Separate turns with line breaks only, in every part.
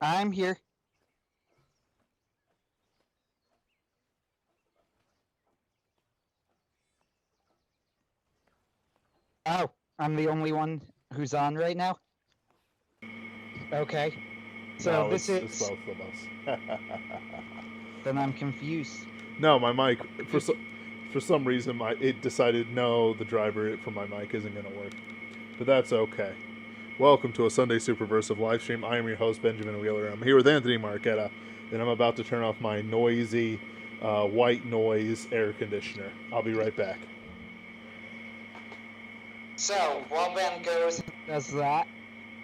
I'm here. Oh, I'm the only one who's on right now? Okay. So
No,
this
it's
is...
both of us.
Then I'm confused.
No, my mic
You-
for some reason it decided no, the driver for my mic isn't going to work. But that's okay. Welcome to a Sunday Superversive live stream. I am your host Benjamin Wheeler. I'm here with Anthony Marquetta, and I'm about to turn off my noisy white noise air conditioner. I'll be right back.
So, while Ben goes and does that,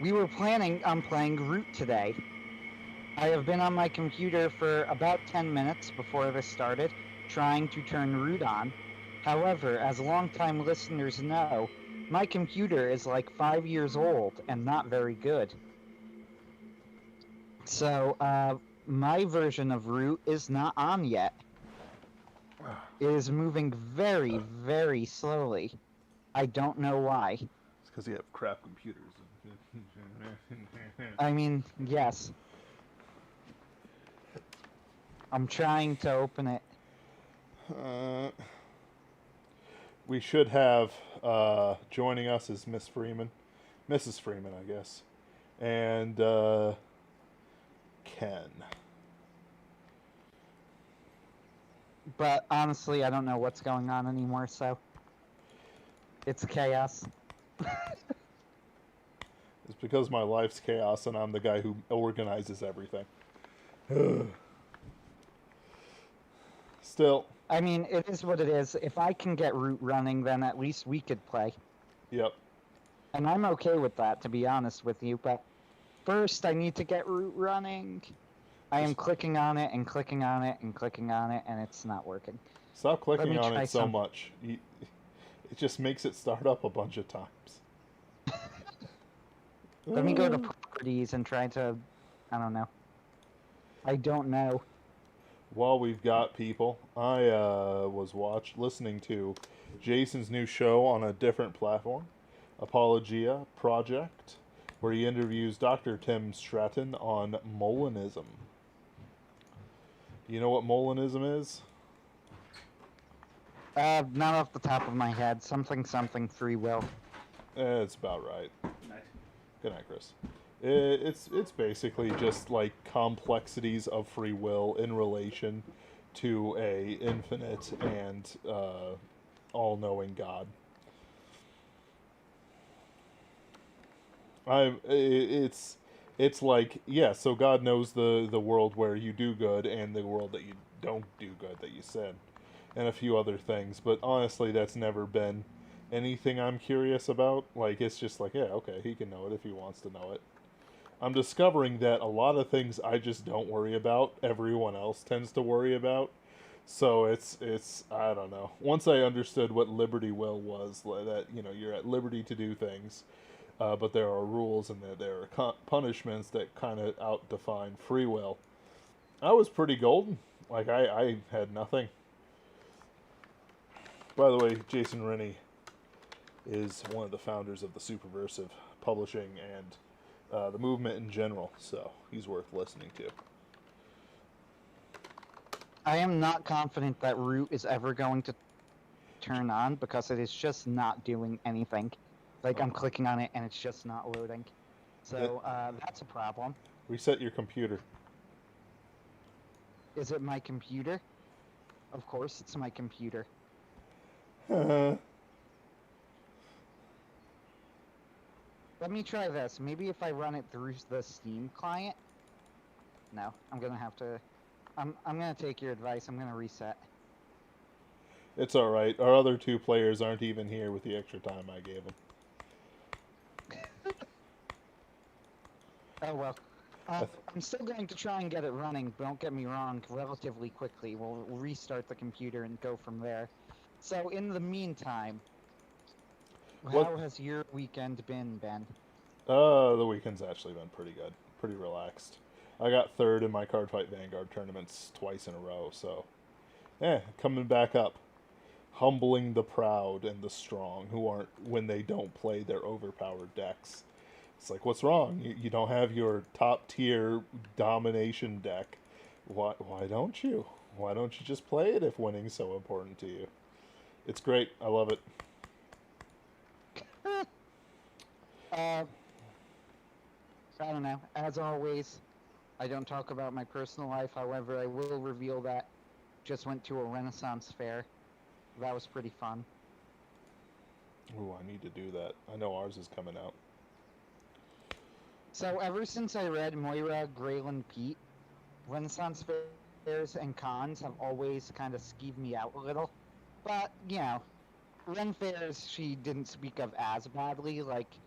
we were planning on playing Root today. I have been on my computer for about 10 minutes before this started, trying to turn Root on. However, as longtime listeners know, my computer is like 5 years old and not very good. So, my version of Root is not on yet. It is moving very, very slowly. I don't know why.
It's because you have crap computers.
I mean, yes. I'm trying to open it.
uh, we should have joining us is Miss Freeman, Mrs. Freeman, I guess, and Ken.
But honestly, I don't know what's going on anymore, so it's chaos.
It's because my life's chaos and I'm the guy who organizes everything. Still,
I mean, it is what it is. If I can get Root running, then at least we could play.
yep.
And I'm okay with that, to be honest with you. But first, I need to get Root running. I am
Just
clicking on it and clicking on it and clicking on it, and it's not working.
stop
Let
clicking
me
on
try
it so
something.
much. It just makes it start up a bunch of times.
Let me go to properties and try to... I don't know. I don't know.
While we've got people, I was listening to Jason's new show on a different platform, Apologia Project, where he interviews Dr. Tim Stratton on Molinism. Do you know what Molinism is?
Not off the top of my head. Something free will.
It's about right. Good night, Chris. It's basically just like complexities of free will in relation to a infinite and all-knowing God. It's like, yeah, so God knows the world where you do good and the world that you don't do good, that you sin, and a few other things. But honestly, that's never been anything I'm curious about. Like, it's just like, yeah, okay, he can know it if he wants to know it. I'm discovering that a lot of things I just don't worry about, everyone else tends to worry about. So it's I don't know. Once I understood what liberty will was, that you're at liberty to do things, but there are rules and there are punishments that kind of out define free will. I was pretty golden. Like I had nothing. By the way, Jason Rennie is one of the founders of the Superversive publishing and the movement in general, so he's worth listening to.
I am not confident that Root is ever going to turn on because it is just not doing anything. Like, I'm clicking on it and it's just not loading. So, that's a problem.
Reset your computer.
Is it my computer? Of course, it's my computer.
What?
Let me try this. Maybe if I run it through the Steam client? No, I'm gonna have to... I'm gonna take your advice. I'm gonna reset.
It's all right. Our other two players aren't even here with the extra time I gave them.
Oh, well. I'm still going to try and get it running, but don't get me wrong, relatively quickly. We'll restart the computer and go from there. So, in the meantime,
What?
how has your weekend been, Ben?
The weekend's actually been pretty good. Pretty relaxed. I got third in my Cardfight Vanguard tournaments twice in a row, so coming back up. Humbling the proud and the strong who aren't when they don't play their overpowered decks. It's like, what's wrong? You don't have your top tier domination deck. Why don't you? Why don't you just play it if winning's so important to you? It's great. I love it.
uh, I don't know. As always, I don't talk about my personal life. However, I will reveal that just went to a Renaissance fair. That was pretty fun.
Ooh, I need to do that. I know ours is coming out.
So ever since I read Moira Grayland Pete, Renaissance fairs and cons have always kind of skeeved me out a little. But, Ren fairs she didn't speak of as badly. Like,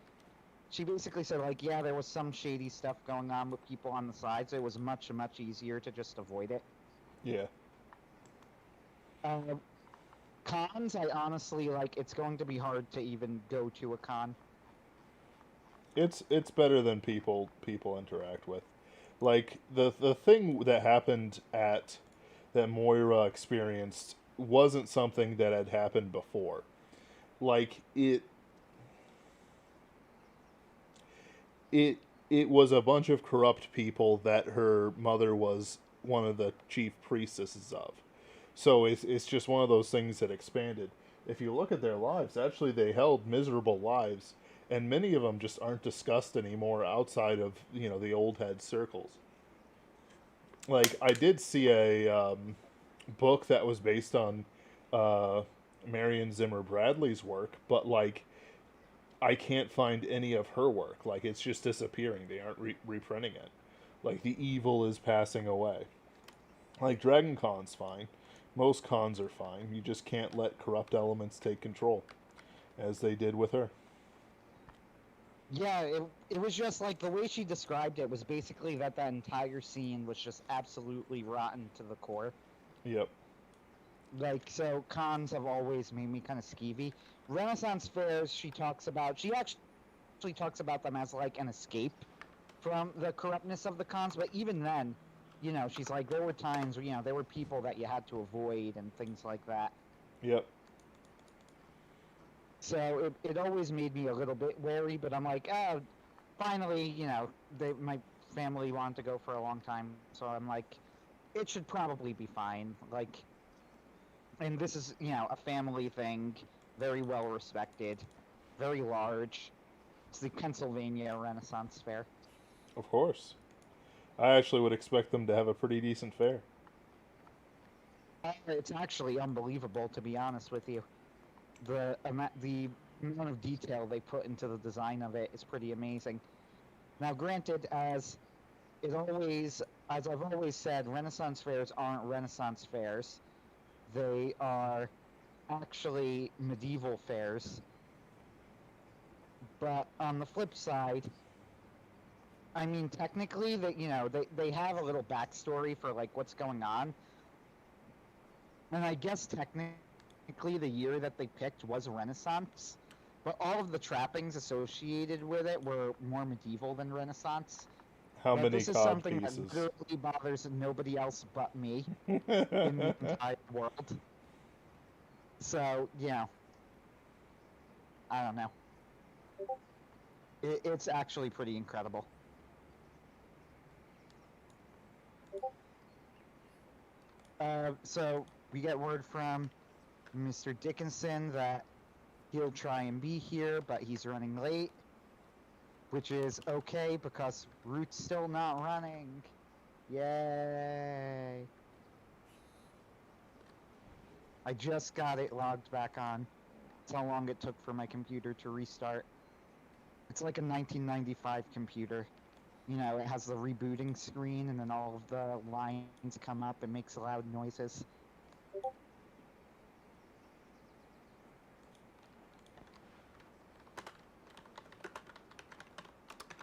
she basically said, like, yeah, there was some shady stuff going on with people on the sides. It was much, much easier to just avoid it.
Yeah.
Uh, Cons, I honestly, like, it's going to be hard to even go to a con.
It's better than people interact with. Like the thing that happened at that Moira experienced wasn't something that had happened before. Like it it was a bunch of corrupt people that her mother was one of the chief priestesses of. So it's just one of those things that expanded. If you look at their lives, actually they held miserable lives, and many of them just aren't discussed anymore outside of the old head circles. Like I did see a book that was based on uh, Marion Zimmer Bradley's work, but like I can't find any of her work. Like it's just disappearing. They aren't reprinting it. Like the evil is passing away. Like Dragon Con's fine. Most cons are fine. You just can't let corrupt elements take control, as they did with her.
Yeah, it was just like the way she described it was basically that entire scene was just absolutely rotten to the core.
Yep.
Like, so cons have always made me kind of skeevy. Renaissance fairs, she actually talks about them as like an escape from the corruptness of the cons, but even then, she's like, there were times where, there were people that you had to avoid and things like that.
Yep.
So it always made me a little bit wary, but I'm like, oh, finally, my family wanted to go for a long time, so I'm like, it should probably be fine. Like, and this is, a family thing, very well respected, very large. It's the Pennsylvania Renaissance Fair.
Of course. I actually would expect them to have a pretty decent fare.
It's actually unbelievable, to be honest with you. The amount of detail they put into the design of it is pretty amazing. Now, granted, as I've always said, Renaissance fairs aren't Renaissance fairs. They are actually medieval fairs. But on the flip side, I mean, technically, they have a little backstory for like what's going on, and I guess technically the year that they picked was Renaissance, but all of the trappings associated with it were more medieval than Renaissance.
How
But
many
this is
cod
something that
pieces?
literally bothers nobody else but me in the entire world. So, I don't know. It's actually pretty incredible. So we get word from Mr. Dickinson that he'll try and be here, but he's running late, which is okay because Root's still not running. Yay! I just got it logged back on. That's how long it took for my computer to restart. It's like a 1995 computer. It has the rebooting screen and then all of the lines come up and makes loud noises.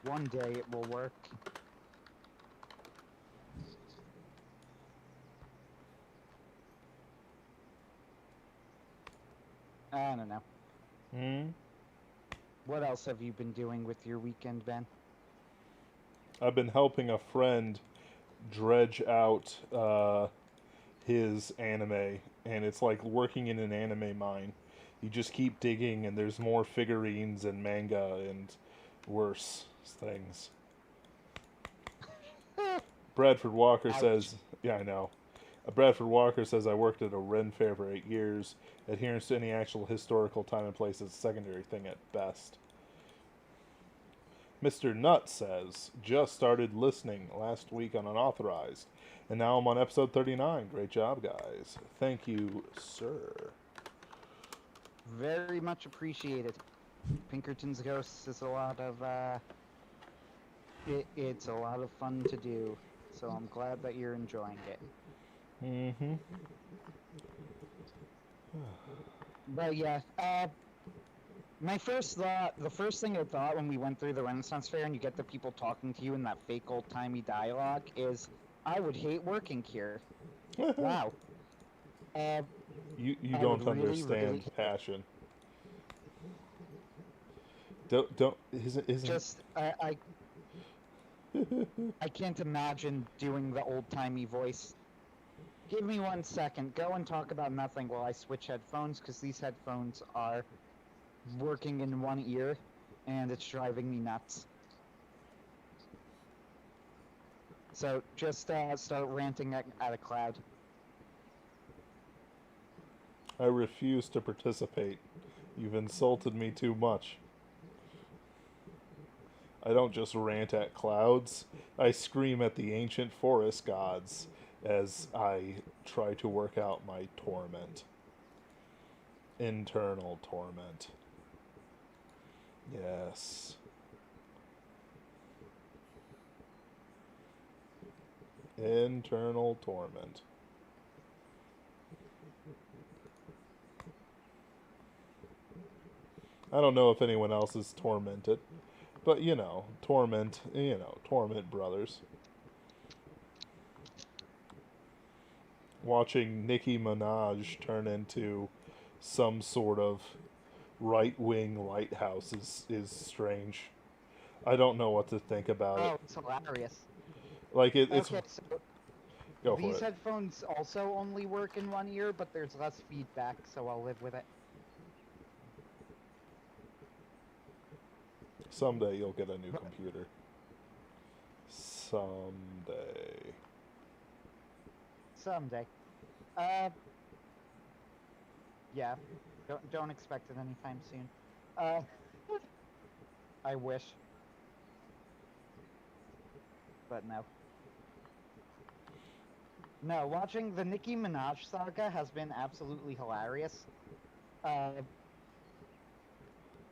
One day it will work. I don't know.
Hmm.
What else have you been doing with your weekend, Ben?
I've been helping a friend dredge out his anime, and it's like working in an anime mine. You just keep digging, and there's more figurines and manga and worse things. Bradford Walker
Ouch.
says, yeah, I know. Bradford Walker says, I worked at a Ren fair for 8 years. Adherence to any actual historical time and place is a secondary thing at best. Mr. Nutt says, just started listening last week on Unauthorized, and now I'm on episode 39. Great job, guys. Thank you, sir.
Very much appreciated. Pinkerton's Ghosts is a lot of it's a lot of fun to do, so I'm glad that you're enjoying it.
Mm-hmm.
But yeah, my first thought, the first thing I thought when we went through the Renaissance Fair and you get the people talking to you in that fake old-timey dialogue is, I would hate working here. Wow.
You
I
don't
would really,
understand
really
passion. Don't isn't
just I can't imagine doing the old-timey voice. Give me 1 second. Go and talk about nothing while I switch headphones, because these headphones are working in one ear, and it's driving me nuts. So just start ranting at a cloud.
I refuse to participate. You've insulted me too much. I don't just rant at clouds. I scream at the ancient forest gods as I try to work out my torment. Internal torment. Yes. Internal torment. I don't know if anyone else is tormented, but torment brothers. Watching Nicki Minaj turn into some sort of right-wing lighthouse is strange. I don't know what to think about it.
Oh, it's hilarious.
Like it's
Okay, so
go for
these
it.
headphones also only work in one ear, but there's less feedback, so I'll live with it.
Someday you'll get a new computer. Someday.
Someday. Yeah. Don't expect it anytime soon. I wish. But no. No, watching the Nicki Minaj saga has been absolutely hilarious.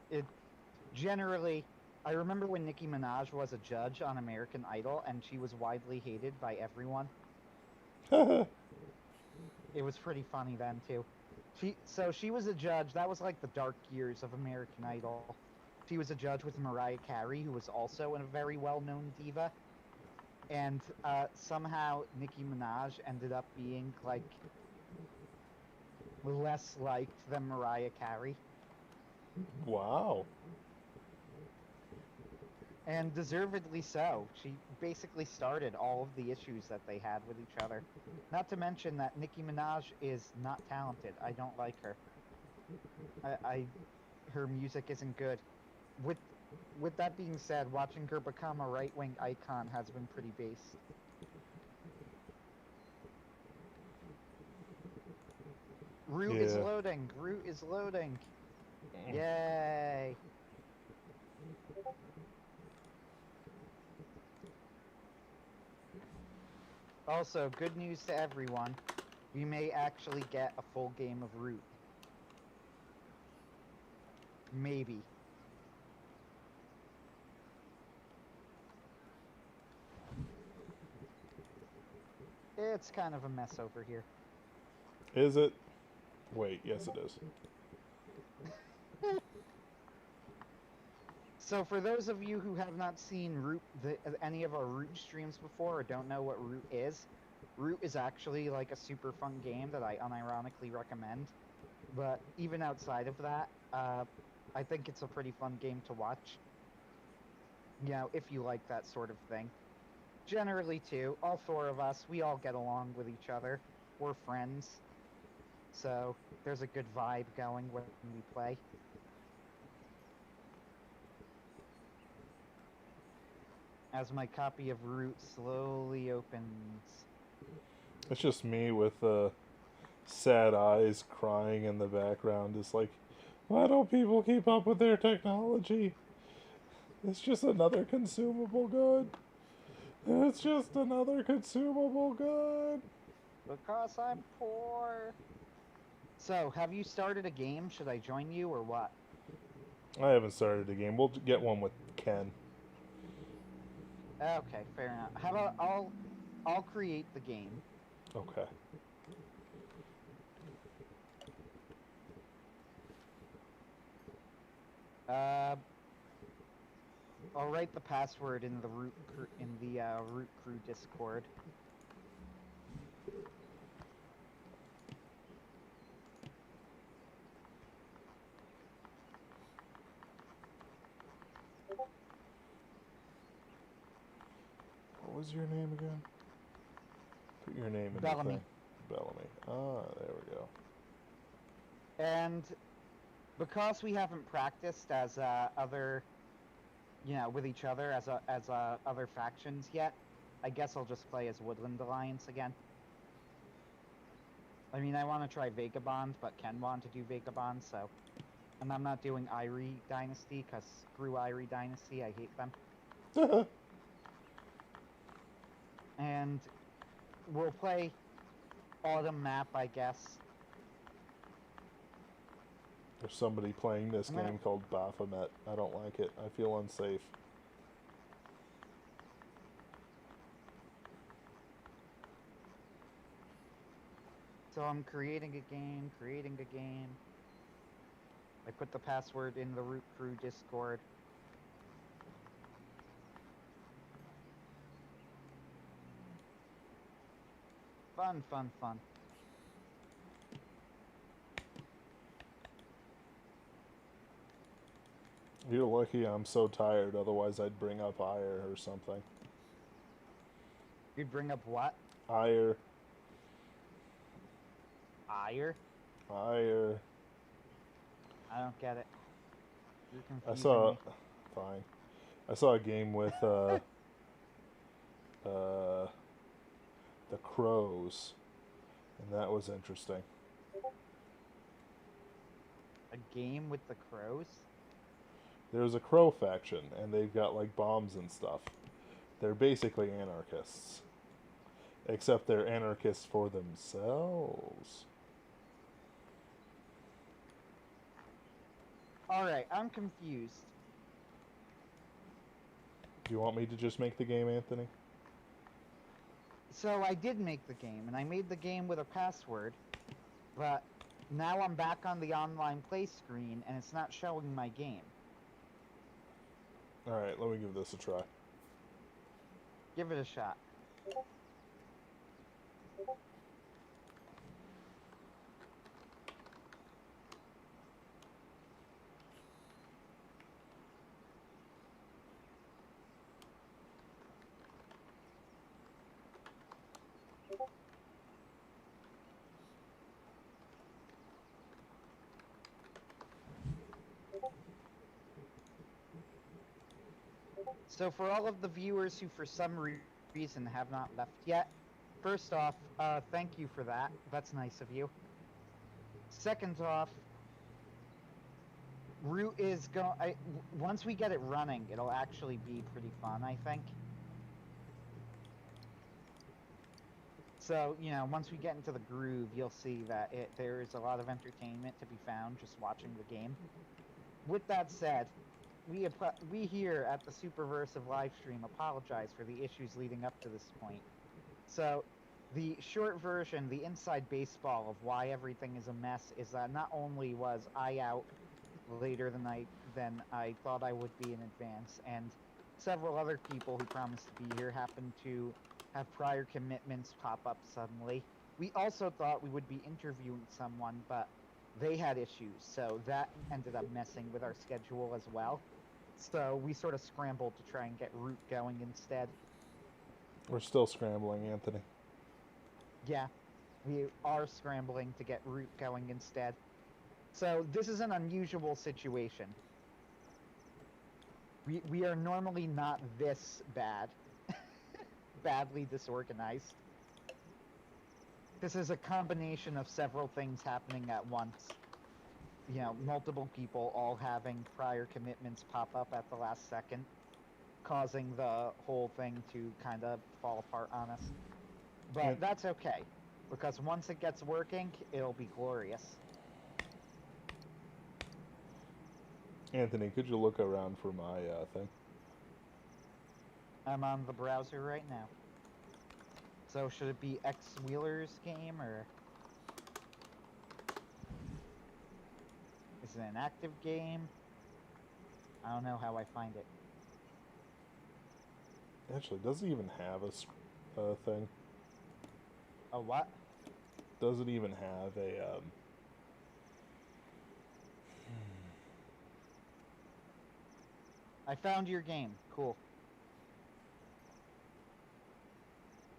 It generally, I remember when Nicki Minaj was a judge on American Idol, and she was widely hated by everyone. It was pretty funny then too. She was a judge. That was like the dark years of American Idol. She was a judge with Mariah Carey, who was also a very well-known diva. And somehow Nicki Minaj ended up being like less liked than Mariah Carey.
Wow.
And deservedly so. She basically started all of the issues that they had with each other. Not to mention that Nicki Minaj is not talented. I don't like her. Her music isn't good. With that being said, watching her become a right-wing icon has been pretty base. Root is loading. Root is loading. Yay. Also, good news to everyone. We may actually get a full game of Root. Maybe. It's kind of a mess over here.
Is it? Wait, yes it is.
So for those of you who have not seen any of our Root streams before or don't know what Root is actually like a super fun game that I unironically recommend. But even outside of that, I think it's a pretty fun game to watch. You know, if you like that sort of thing. Generally, too, all four of us, we all get along with each other. We're friends. So there's a good vibe going when we play. as my copy of Root slowly opens.
It's just me with sad eyes crying in the background. It's like, why don't people keep up with their technology? It's just another consumable good. It's just another consumable good.
Because I'm poor. So, have you started a game? Should I join you or what?
I haven't started a game. We'll get one with Ken.
Okay, fair enough. How about I'll create the game.
Okay.
Uh, I'll write the password in the root crew Discord.
What was your name again? Put your name in
Bellamy.
the thing. Bellamy. Ah, there we go.
And because we haven't practiced as other, with each other as other factions yet, I guess I'll just play as Woodland Alliance again. I mean, I want to try Vagabond, but Ken wanted to do Vagabond, so... And I'm not doing Irie Dynasty, because screw Irie Dynasty, I hate them. And we'll play Autumn Map, I guess.
There's somebody playing this game called Baphomet. I don't like it. I feel unsafe.
So I'm creating a game. I put the password in the Root Crew Discord. Fun.
You're lucky I'm so tired, otherwise I'd bring up ire or something.
You'd bring up what?
Ire.
Ire?
Ire.
I don't get it. You're confusing
I saw...
me.
Fine. I saw a game with, the Crows, and that was interesting.
A game with the Crows?
There's a Crow faction, and they've got, like, bombs and stuff. They're basically anarchists. Except they're anarchists for themselves.
Alright, I'm confused.
Do you want me to just make the game, Anthony?
So I did make the game, and I made the game with a password, but now I'm back on the online play screen, and it's not showing my game.
Alright, let me give this a try.
Give it a shot. So for all of the viewers who for some reason have not left yet, first off, thank you for that. That's nice of you. Second off, Root is going... Once we get it running, it'll actually be pretty fun, I think. So, once we get into the groove, you'll see that there is a lot of entertainment to be found just watching the game. With that said, we here at the Superversive livestream apologize for the issues leading up to this point. So, the short version, the inside baseball of why everything is a mess is that not only was I out later than I thought I would be in advance, and several other people who promised to be here happened to have prior commitments pop up suddenly. We also thought we would be interviewing someone, but they had issues, so that ended up messing with our schedule as well. So we sort of scrambled to try and get Root going instead.
We're still scrambling, Anthony.
Yeah, we are scrambling to get Root going instead. So this is an unusual situation. We are normally not this bad. Badly disorganized. This is a combination of several things happening at once. You know, multiple people all having prior commitments pop up at the last second, causing the whole thing to kind of fall apart on us. But
And-
that's okay, because once it gets working, it'll be glorious.
Anthony, could you look around for my thing?
I'm on the browser right now. So should it be X Wheeler's game, or is it an active game? I don't know how I find it.
Actually, does it even have a thing?
A what?
Does it even have a
I found your game. Cool.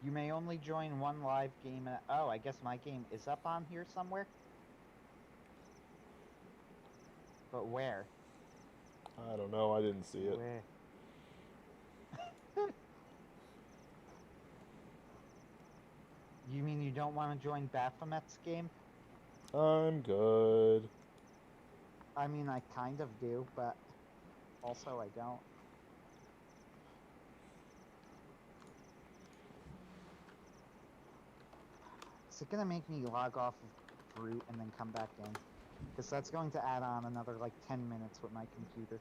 You may only join one live game at... Oh, I guess my game is up on here somewhere? But where?
I don't know, I didn't see it.
Where? You mean you don't want to join Baphomet's game?
I'm good.
I mean, I kind of do, but also I don't. Is it gonna make me log off of Brute and then come back in? Because that's going to add on another like 10 minutes with my computer.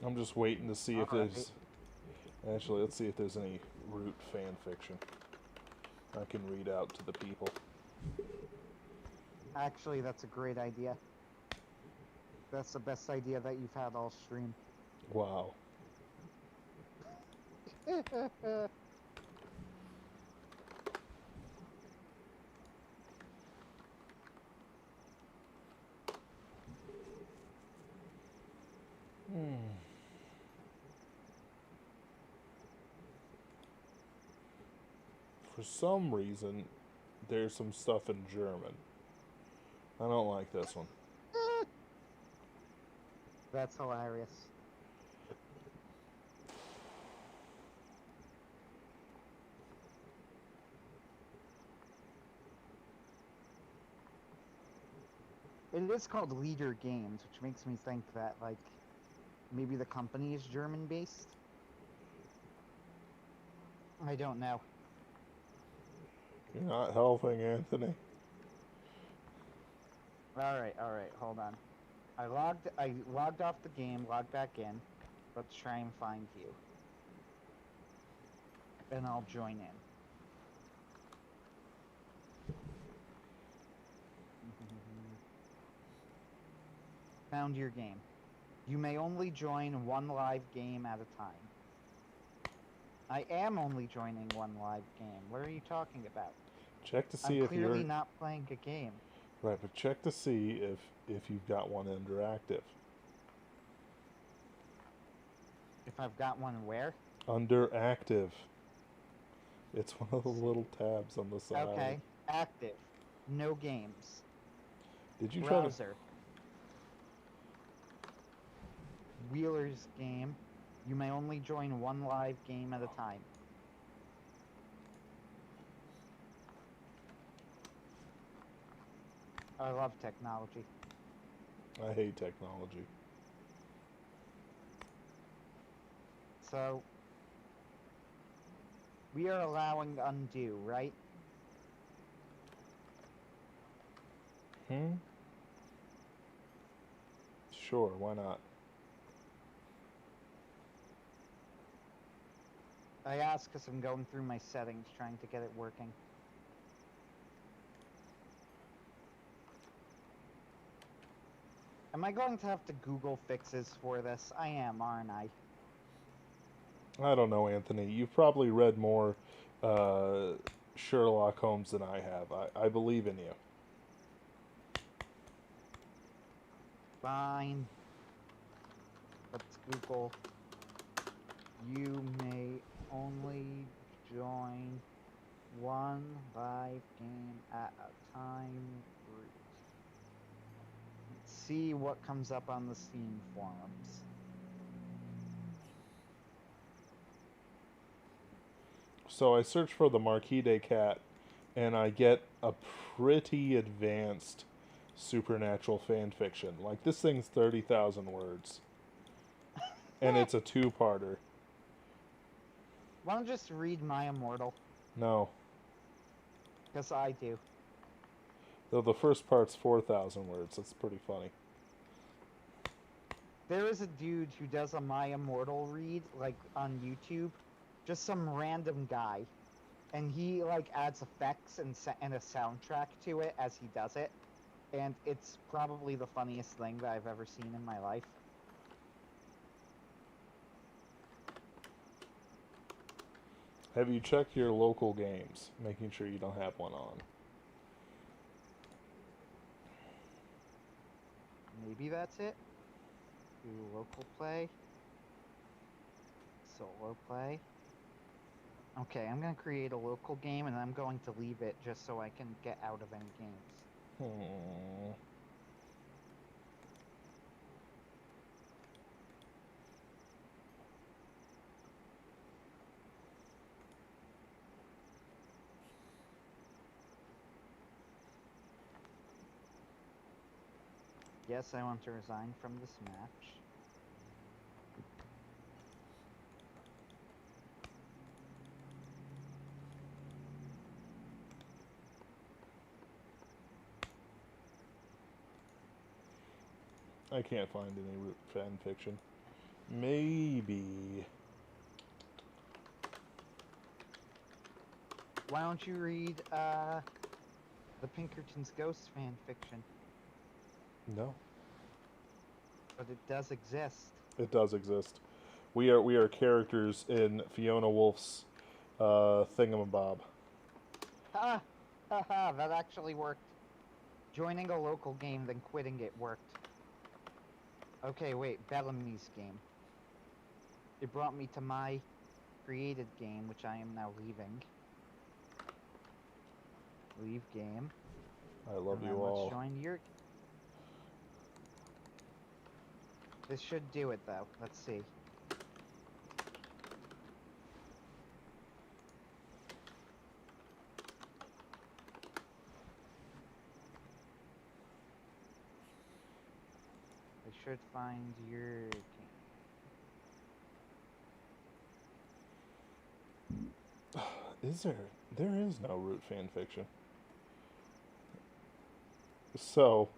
I'm just waiting to see if
Alright.
there's... Actually, let's see if there's any Root fan fiction I can read out to the people.
Actually, that's a great idea. That's the best idea that you've had all stream.
Wow. For some reason, there's some stuff in German. I don't like this one.
That's hilarious. It is called Leader Games, which makes me think that, like, maybe the company is German-based? I don't know.
You're not helping, Anthony.
Alright, hold on. I logged off the game, logged back in. Let's try and find you. And I'll join in. Found your game. You may only join one live game at a time. I am only joining one live game. What are you talking about?
Check to see
I'm
if you're...
clearly not playing a game.
Right, but check to see if you've got one under active.
If I've got one where?
Under active. It's one of the little tabs on the side.
Okay, active. No games.
Did you try to...
Browser. Wheeler's game. You may only join one live game at a time. I love technology.
I hate technology.
So, we are allowing undo, right?
Sure, why not?
I ask because I'm going through my settings trying to get it working. Am I going to have to Google fixes for this? I am, aren't I?
I don't know, Anthony. You've probably read more Sherlock Holmes than I have. I believe in you.
Fine. Let's Google. You may only join One live game at a time. Root. Let's see what comes up on the Steam forums.
So I search for the Marquis de Cat, and I get a pretty advanced supernatural fan fiction. Like, this thing's 30,000 words, and it's a two-parter.
Why don't you just read My Immortal?
No.
Because I do.
Though the first part's 4,000 words. That's pretty funny.
There is a dude who does a My Immortal read, like, on YouTube. Just some random guy. And he, like, adds effects and a soundtrack to it as he does it. And it's probably the funniest thing that I've ever seen in my life.
Have you checked your local games, making sure you don't have one on?
Maybe that's it. Do local play. Solo play. Okay, I'm going to create a local game and I'm going to leave it just so I can get out of any games. Yes, I want to resign from this match.
I can't find any root fan fiction. Maybe.
Why don't you read the Pinkerton's Ghost fan fiction?
No.
But it does exist.
It does exist. We are characters in Fiona Wolf's thingamabob.
Ha! Ha ha! That actually worked. Joining a local game, then quitting it worked. Okay, wait. Bellamy's game. It brought me to my created game, which I am now leaving. Leave game.
I love
and
you
then
all.
Let's join your... This should do it, though. Let's see. I should find your game.
Is there? There is no root fan fiction. So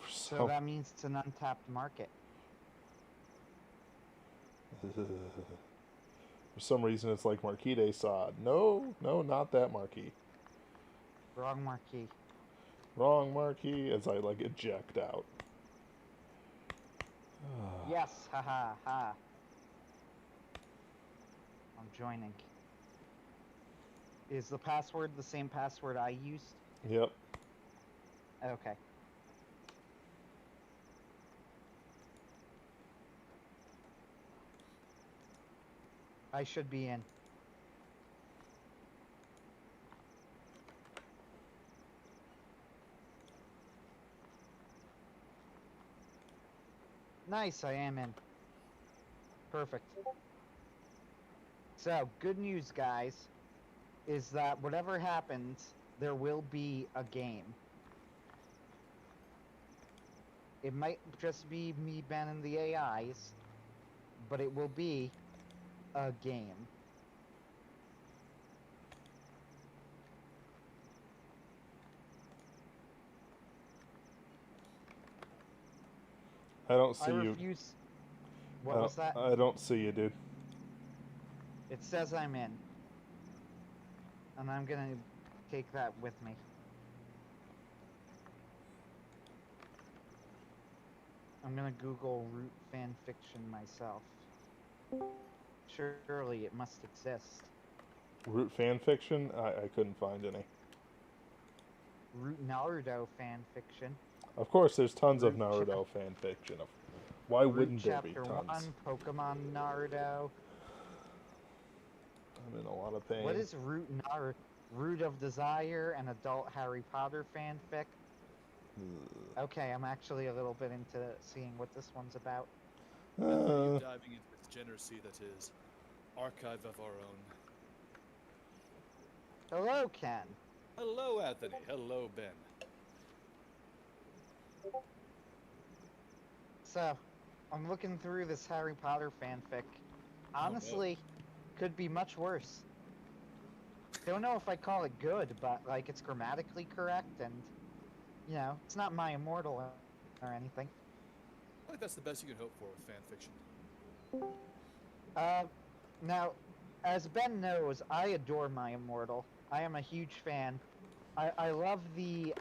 So that means it's an untapped market.
for some reason, it's like Marquis de Sade. No, not that Marquis.
Wrong marquee.
Wrong Marquis. As I like eject out.
Yes, haha, ha. I'm joining. Is the password the same password I used?
Yep.
Okay. I should be in. Nice, I am in. Perfect. So, good news, guys, is that whatever happens, there will be a game. It might just be me banning the AIs, but it will be a game.
I don't see
I
you.
refuse. What was that?
I don't see you, dude.
It says I'm in. And I'm gonna take that with me. I'm gonna Google root fan fiction myself. Surely it must exist.
Root fan fiction? I couldn't find any.
Root Naruto fan fiction.
Of course, there's tons of
Root
Naruto fan fiction. Why
Root
wouldn't there be
Chapter
tons?
1, Pokemon Naruto.
I'm in a lot of pain.
What is Root of Desire, an adult Harry Potter fanfic? Okay, I'm actually a little bit into seeing what this one's about.
Diving into the degeneracy that is Archive of Our Own.
Hello, Ken.
Hello, Anthony. Hello, Ben.
So, I'm looking through this Harry Potter fanfic. Honestly, could be much worse. Don't know if I call it good, but like it's grammatically correct and you know, it's not My Immortal or anything.
I think that's the best you can hope for with fan fiction.
Now, as Ben knows, I adore My Immortal. I am a huge fan. I love the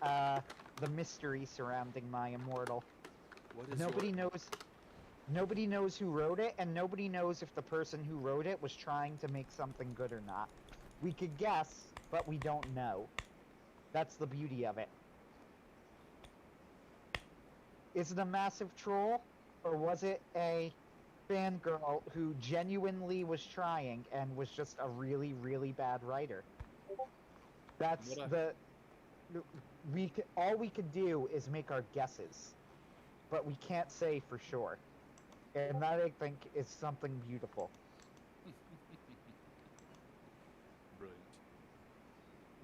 mystery surrounding My Immortal.
What is
Nobody knows who wrote it, and nobody knows if the person who wrote it was trying to make something good or not. We could guess, but we don't know. That's the beauty of it. Is it a massive troll, or was it a fangirl who genuinely was trying and was just a really, really bad writer? That's all we could do is make our guesses, but we can't say for sure. And that, I think, is something beautiful.
Brilliant.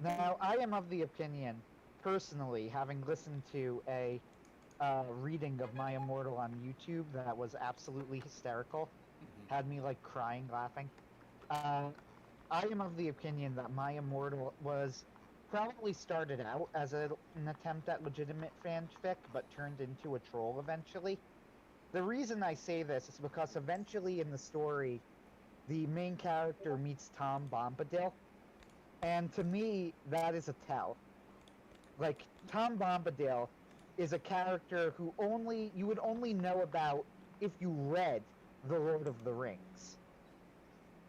Now, I am of the opinion, personally, having listened to a reading of My Immortal on YouTube that was absolutely hysterical, had me like crying laughing. I am of the opinion that My Immortal was probably started out as an attempt at legitimate fanfic, but turned into a troll eventually. The reason I say this is because eventually in the story, the main character meets Tom Bombadil, and to me, that is a tell. Like, Tom Bombadil is a character who you would only know about if you read The Lord of the Rings.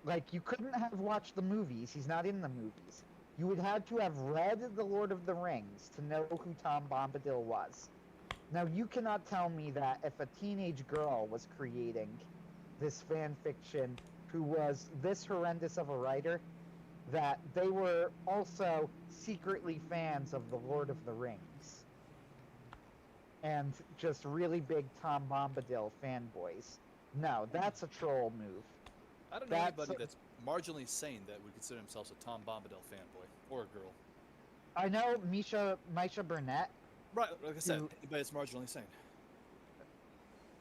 Like, you couldn't have watched the movies, he's not in the movies. You would have to have read The Lord of the Rings to know who Tom Bombadil was. Now, you cannot tell me that if a teenage girl was creating this fan fiction who was this horrendous of a writer, that they were also secretly fans of The Lord of the Rings. And just really big Tom Bombadil fanboys. No, that's a troll move.
I don't know anybody that's marginally sane that would consider themselves a Tom Bombadil fanboy or a girl.
I know Misha Burnett.
Right, like I said, anybody that's marginally sane.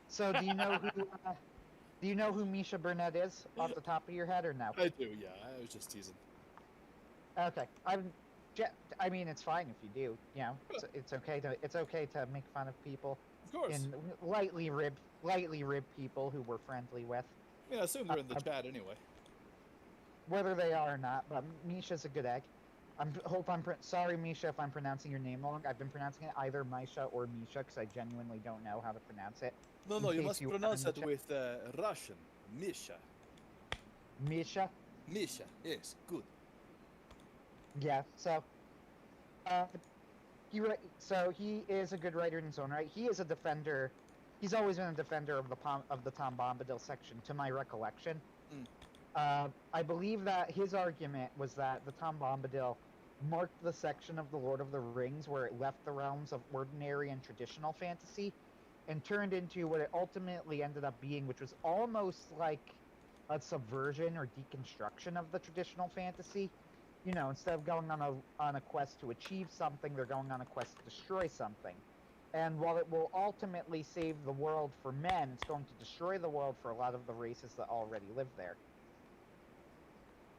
So do you know who Misha Burnett is off the top of your head or no?
I do, yeah. I was just teasing.
Okay, I mean, it's fine if you do. You know, it's okay to make fun of people.
Of course.
And lightly rib people who we're friendly with.
Yeah, I assume they're in the chat anyway.
Whether they are or not, but Misha's a good egg. Sorry, Misha, if I'm pronouncing your name wrong. I've been pronouncing it either Misha or Misha because I genuinely don't know how to pronounce it.
No, you must pronounce it with Russian. Misha.
Misha?
Misha, yes, good.
Yeah, so he is a good writer in his own right. He is a defender. He's always been a defender of the Tom Bombadil section, to my recollection. I believe that his argument was that the Tom Bombadil marked the section of the Lord of the Rings where it left the realms of ordinary and traditional fantasy and turned into what it ultimately ended up being, which was almost like a subversion or deconstruction of the traditional fantasy. You know, instead of going on a quest to achieve something, they're going on a quest to destroy something. And while it will ultimately save the world for men, it's going to destroy the world for a lot of the races that already live there.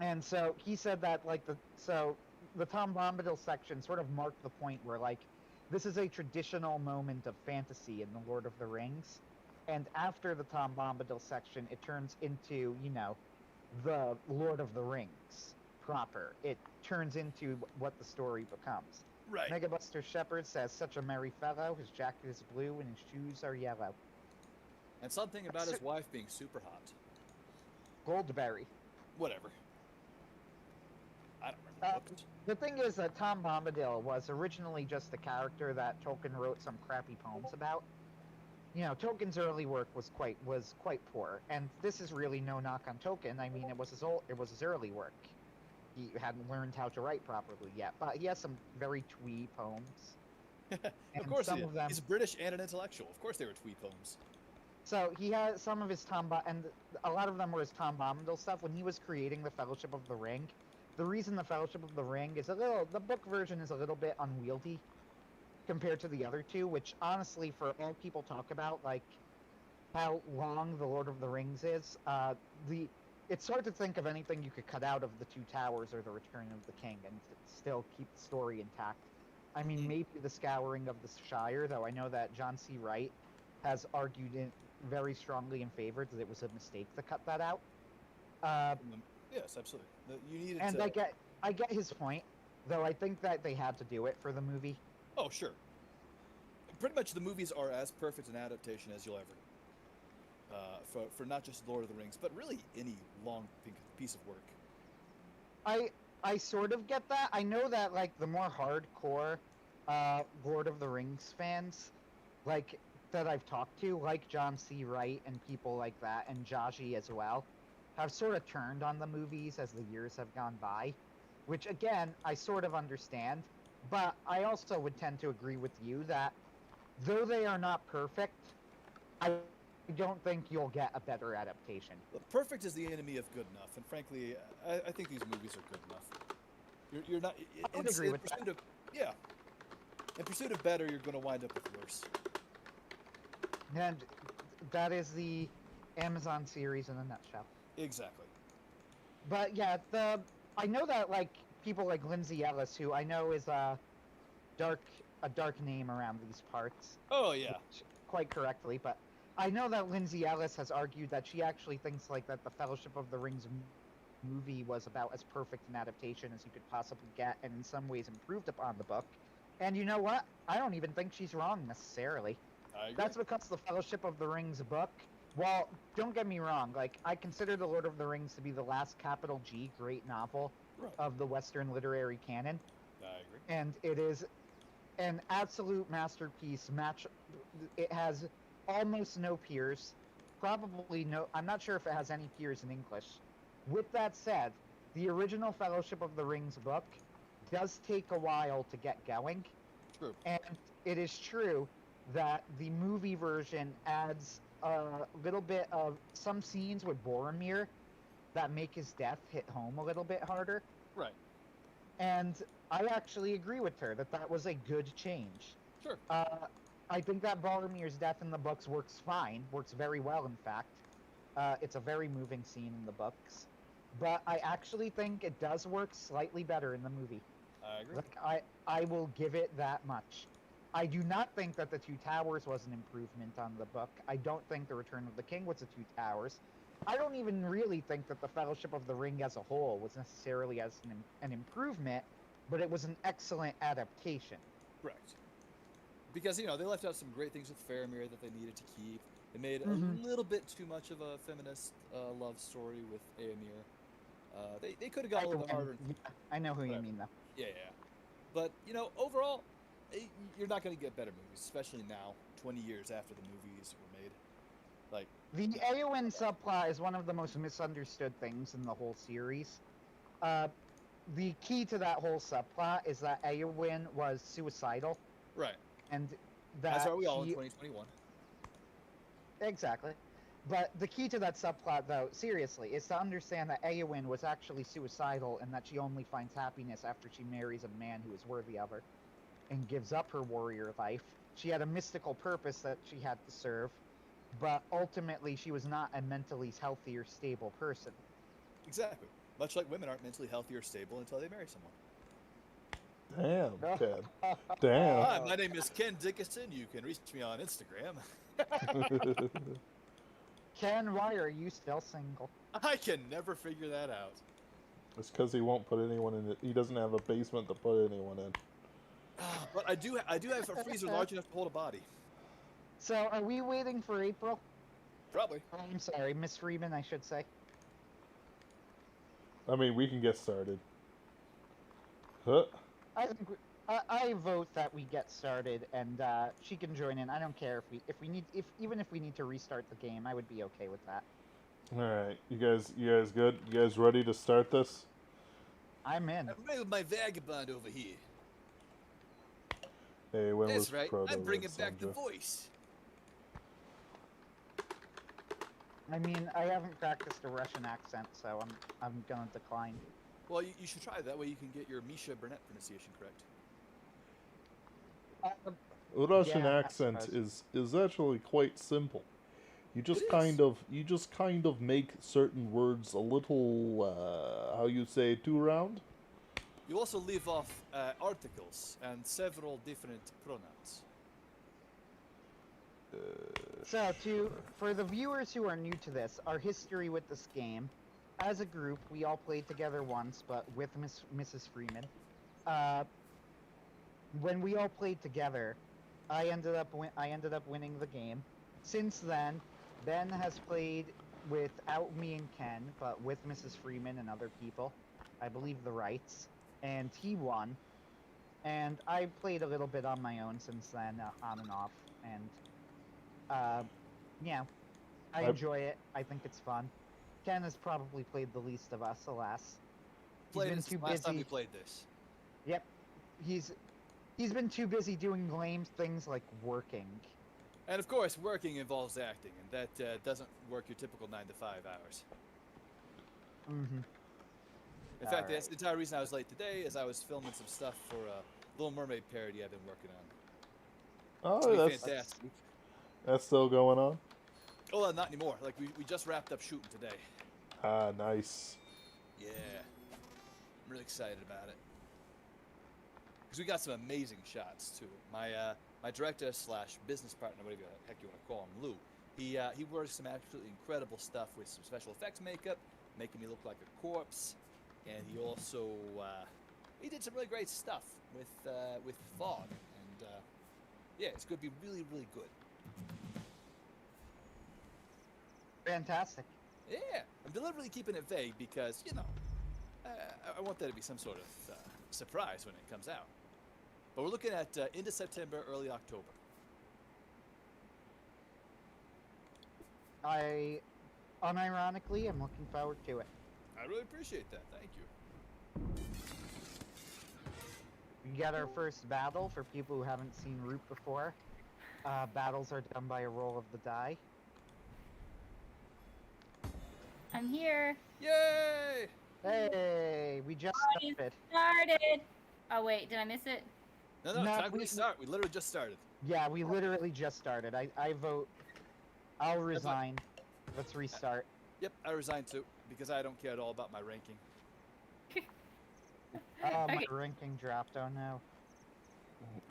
And so he said that, like, the Tom Bombadil section sort of marked the point where, like, this is a traditional moment of fantasy in the Lord of the Rings. And after the Tom Bombadil section, it turns into, you know, the Lord of the Rings proper. It turns into what the story becomes.
Right.
Megabuster Shepherd says, such a merry fellow. His jacket is blue and his shoes are yellow.
And something about his wife being super hot.
Goldberry.
Whatever. I don't remember.
The thing is that Tom Bombadil was originally just a character that Tolkien wrote some crappy poems about. Tolkien's early work was quite poor, and this is really no knock on Tolkien. I mean, it was his early work. He hadn't learned how to write properly yet, but he has some very twee poems,
Of
and
course he
some
did.
of them.
He's British and an intellectual. Of course they were twee poems.
So he has some of his and a lot of them were his Tom Bombadil stuff when he was creating the Fellowship of the Ring. The reason the Fellowship of the Ring is the book version is a little bit unwieldy compared to the other two, which honestly, for all people talk about, like how long the Lord of the Rings is, it's hard to think of anything you could cut out of the Two Towers or the Return of the King and still keep the story intact. I mean, maybe the Scouring of the Shire, though I know that John C. Wright has argued it very strongly in favor that it was a mistake to cut that out.
Yes, absolutely. You needed
And
to...
I get his point, though I think that they had to do it for the movie.
Oh, sure. Pretty much the movies are as perfect an adaptation as you'll ever for not just Lord of the Rings, but really any long piece of work.
I sort of get that. I know that like the more hardcore Lord of the Rings fans, like that I've talked to, like John C. Wright and people like that, and Jaji as well, have sort of turned on the movies as the years have gone by, which again I sort of understand, but I also would tend to agree with you that though they are not perfect, I don't think you'll get a better adaptation.
Look, perfect is the enemy of good enough, and frankly, I think these movies are good enough. You're not.
I would agree with that.
Yeah. In pursuit of better, you're going to wind up with worse.
And that is the Amazon series in a nutshell.
Exactly.
But yeah, I know that like people like Lindsay Ellis, who I know is a dark name around these parts.
Oh yeah.
Quite correctly, but I know that Lindsay Ellis has argued that she actually thinks like that the Fellowship of the Rings movie was about as perfect an adaptation as you could possibly get, and in some ways improved upon the book. And you know what? I don't even think she's wrong necessarily.
I agree.
That's because the Fellowship of the Rings book, well, don't get me wrong, like, I consider The Lord of the Rings to be the last capital G great novel of the Western literary canon.
I agree.
And it is an absolute masterpiece. It has almost no peers. Probably no, I'm not sure if it has any peers in English. With that said, the original Fellowship of the Rings book does take a while to get going.
True.
And it is true that the movie version adds a little bit of some scenes with Boromir that make his death hit home a little bit harder.
Right.
And I actually agree with her that was a good change.
Sure.
I think that Boromir's death in the books works very well, in fact. It's a very moving scene in the books. But I actually think it does work slightly better in the movie.
I agree.
Like, I will give it that much. I do not think that The Two Towers was an improvement on the book. I don't think The Return of the King was The Two Towers. I don't even really think that the Fellowship of the Ring as a whole was necessarily as an improvement, but it was an excellent adaptation.
Correct. Because, they left out some great things with Faramir that they needed to keep. They made
Mhm.
a little bit too much of a feminist love story with Éomer. They could have gone a little bit harder.
I know who you mean, though.
Yeah. But, overall, you're not going to get better movies, especially now, 20 years after the movies were made. Like,
The Éowyn subplot is one of the most misunderstood things in the whole series. The key to that whole subplot is that Éowyn was suicidal,
right.
and that
As are we all in 2021.
Exactly. But the key to that subplot, though, seriously, is to understand that Éowyn was actually suicidal and that she only finds happiness after she marries a man who is worthy of her and gives up her warrior life. She had a mystical purpose that she had to serve, but ultimately she was not a mentally healthy or stable person.
Exactly. Much like women aren't mentally healthy or stable until they marry someone.
Damn, Ted. Damn.
Hi, my name is Ken Dickinson. You can reach me on Instagram.
Ken, why are you still single?
I can never figure that out.
It's because he won't put anyone in it. He doesn't have a basement to put anyone in.
But I do have a freezer large enough to hold a body.
So, are we waiting for April?
Probably.
Oh, I'm sorry, Miss Freeman, I should say.
I mean, we can get started. Huh?
I vote that we get started, and she can join in. I don't care if we need even if we need to restart the game, I would be okay with that.
All right, you guys good? You guys ready to start this?
I'm in.
I'm ready with my vagabond over here.
Hey, when
That's
was
right.
Proto
I'm bringing
Red
back the
Sonja?
voice.
I mean, I haven't practiced a Russian accent, so I'm gonna decline.
Well, you should try that way. You can get your Misha Burnett pronunciation correct.
Russian
Yeah, I
accent
suppose.
is actually quite simple. You just
It is.
kind of make certain words a little how you say two round.
You also leave off articles and several different pronouns.
So, for the viewers who are new to this, our history with this game, as a group, we all played together once, but with Mrs. Freeman. When we all played together, I ended up winning the game. Since then, Ben has played without me and Ken, but with Mrs. Freeman and other people. I believe the rights, and he won. And I played a little bit on my own since then, on and off, and yeah, I enjoy it. I think it's fun. Ken has probably played the least of us, alas. He's
Played
been
this
too
last time we
busy.
played this.
Yep, he's been too busy doing lame things like working.
And of course, working involves acting, and that doesn't work your typical 9 to 5 hours.
Mm-hmm.
In fact, that's the entire reason I was late today, is I was filming some stuff for a Little Mermaid parody I've been working on.
Oh,
It's gonna be
that's
fantastic.
that's still going on.
Oh, not anymore. Like we just wrapped up shooting today.
Ah, nice.
Yeah, I'm really excited about it. Because we got some amazing shots too. My director slash business partner, whatever the heck you want to call him, Lou. He works some absolutely incredible stuff with some special effects makeup, making me look like a corpse, and he also he did some really great stuff with fog, and yeah, it's going to be really really good.
Fantastic.
Yeah, I'm deliberately keeping it vague because I want that to be some sort of surprise when it comes out. But we're looking at end of September, early October.
I, unironically, am looking forward to it.
I really appreciate that. Thank you.
We got our first battle for people who haven't seen Root before. Battles are done by a roll of the die.
I'm here.
Yay!
Hey, we just started.
Started. Oh wait, did I miss it?
No,
No,
time to start. We literally just started.
Yeah, we literally just started. I vote. I'll resign. Let's restart.
Yep, I resigned too because I don't care at all about my ranking.
Oh, my
Okay.
ranking dropped. Oh no.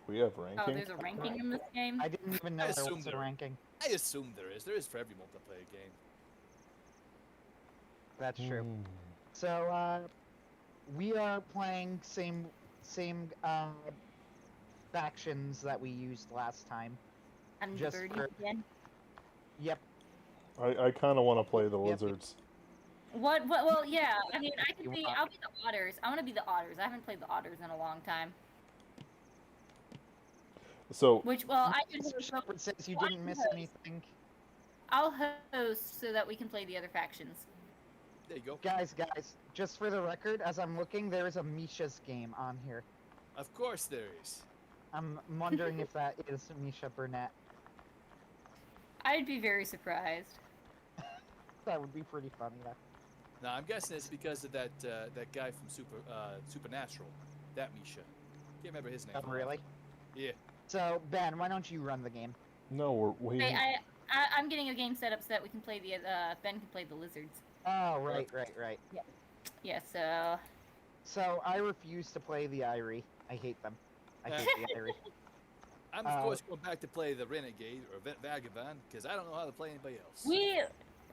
We have
Oh,
ranking.
there's a ranking in this game.
I didn't even know
I
there
assumed
was a
there-
ranking.
I assume there is. There is for every multiplayer game.
That's true.
Hmm.
So, we are playing same factions that we used last time.
I'm
just
birdie
for-
again.
Yep.
I kind of want to play the
Yep.
lizards.
What? Well, yeah. I mean, I
You
can be.
want-
I'll be the otters. I want to be the otters. I haven't played the otters in a long time.
So
Which, well, I can.
Mr. Shepard says you
Why
didn't miss
host?
anything.
I'll host so that we can play the other factions.
There you go.
Guys, just for the record, as I'm looking, there is a Misha's game on here.
Of course there is.
I'm wondering if that is Misha Burnett.
I'd be very surprised.
That would be pretty funny, though.
No, I'm guessing it's because of that guy from Supernatural, that Misha. Can't remember his name.
Oh, really?
Yeah.
So, Ben, why don't you run the game?
no, we're waiting.
I'm getting a game set up so that we can play the Ben can play the lizards.
Oh, right.
Yeah. So.
So, I refuse to play the Irie. I hate them. I hate the Irie.
I'm of course going back to play the Renegade or Vagabond because I don't know how to play anybody else.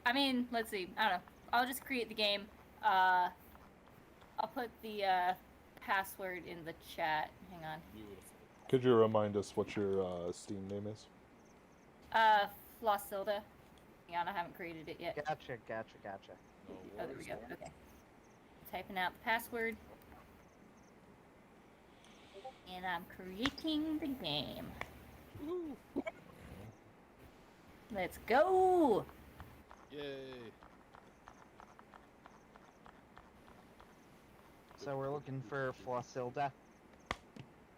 I mean, let's see. I don't know. I'll just create the game. I'll put the password in the chat. Hang on.
Beautiful.
Could you remind us what your Steam name is?
Flossilda. Hang on, I haven't created it yet.
Gotcha.
No
Oh, there we
worries.
go. Okay. Typing out the password. And I'm creating the game.
Woohoo!
Let's go!
Yay!
So we're looking for Flossilda.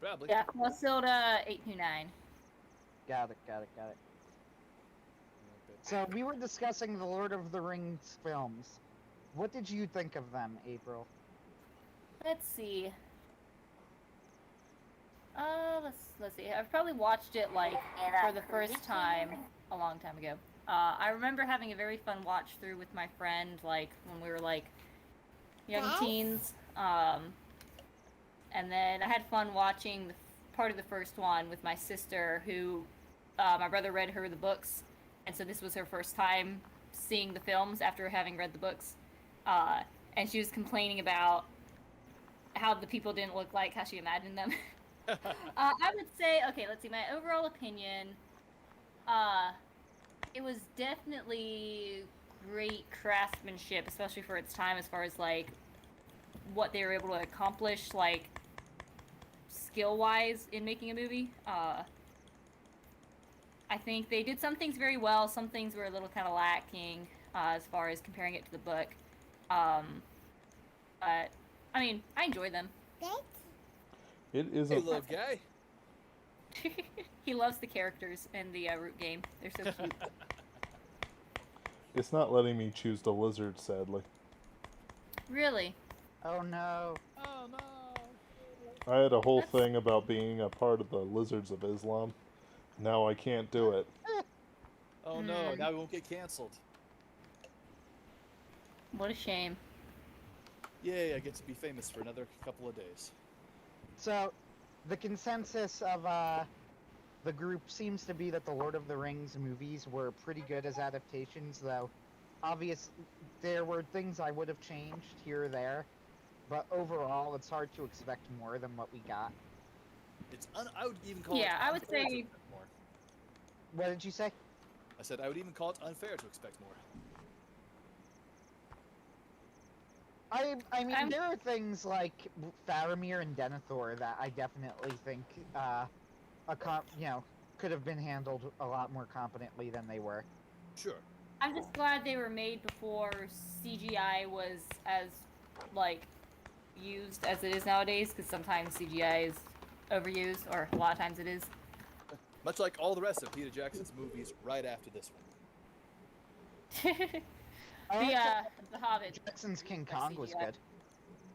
Probably.
Yeah, Masilda 829.
Got it. So we were discussing the Lord of the Rings films. What did you think of them, April?
Let's see. Let's see. I've probably watched it like for the first time a long time ago. I remember having a very fun watch through with my friend, like when we were like young teens. And then I had fun watching part of the first one with my sister, who my brother read her the books, and so this was her first time seeing the films after having read the books. And she was complaining about how the people didn't look like how she imagined them. I would say, okay, let's see, my overall opinion, it was definitely great craftsmanship, especially for its time, as far as, like, what they were able to accomplish, like, skill-wise in making a movie. I think they did some things very well, some things were a little kind of lacking, as far as comparing it to the book. But, I mean, I enjoy them.
It is
Hey,
a
little guy.
He loves the characters in the root game. They're so cute.
It's not letting me choose the lizard, sadly.
Really?
Oh no.
Oh no.
I had a whole thing about being a part of the Lizards of Islam. Now I can't do it.
Oh no. Now we won't get canceled.
What a shame.
Yay! I get to be famous for another couple of days.
So, the consensus of the group seems to be that the Lord of the Rings movies were pretty good as adaptations, though there were things I would have changed here or there, but overall it's hard to expect more than what we got.
I would even call it.
Yeah, I would
unfair to
say.
expect more.
What did you say?
I said I would even call it unfair to expect more.
I mean, there are things like Faramir and Denethor that I definitely think, could have been handled a lot more competently than they were.
Sure.
I'm just glad they were made before CGI was as, like, used as it is nowadays, because sometimes CGI is overused, or a lot of times it is.
Much like all the rest of Peter Jackson's movies right after this one.
The Hobbit.
Jackson's King
by
Kong was
CGI.
good.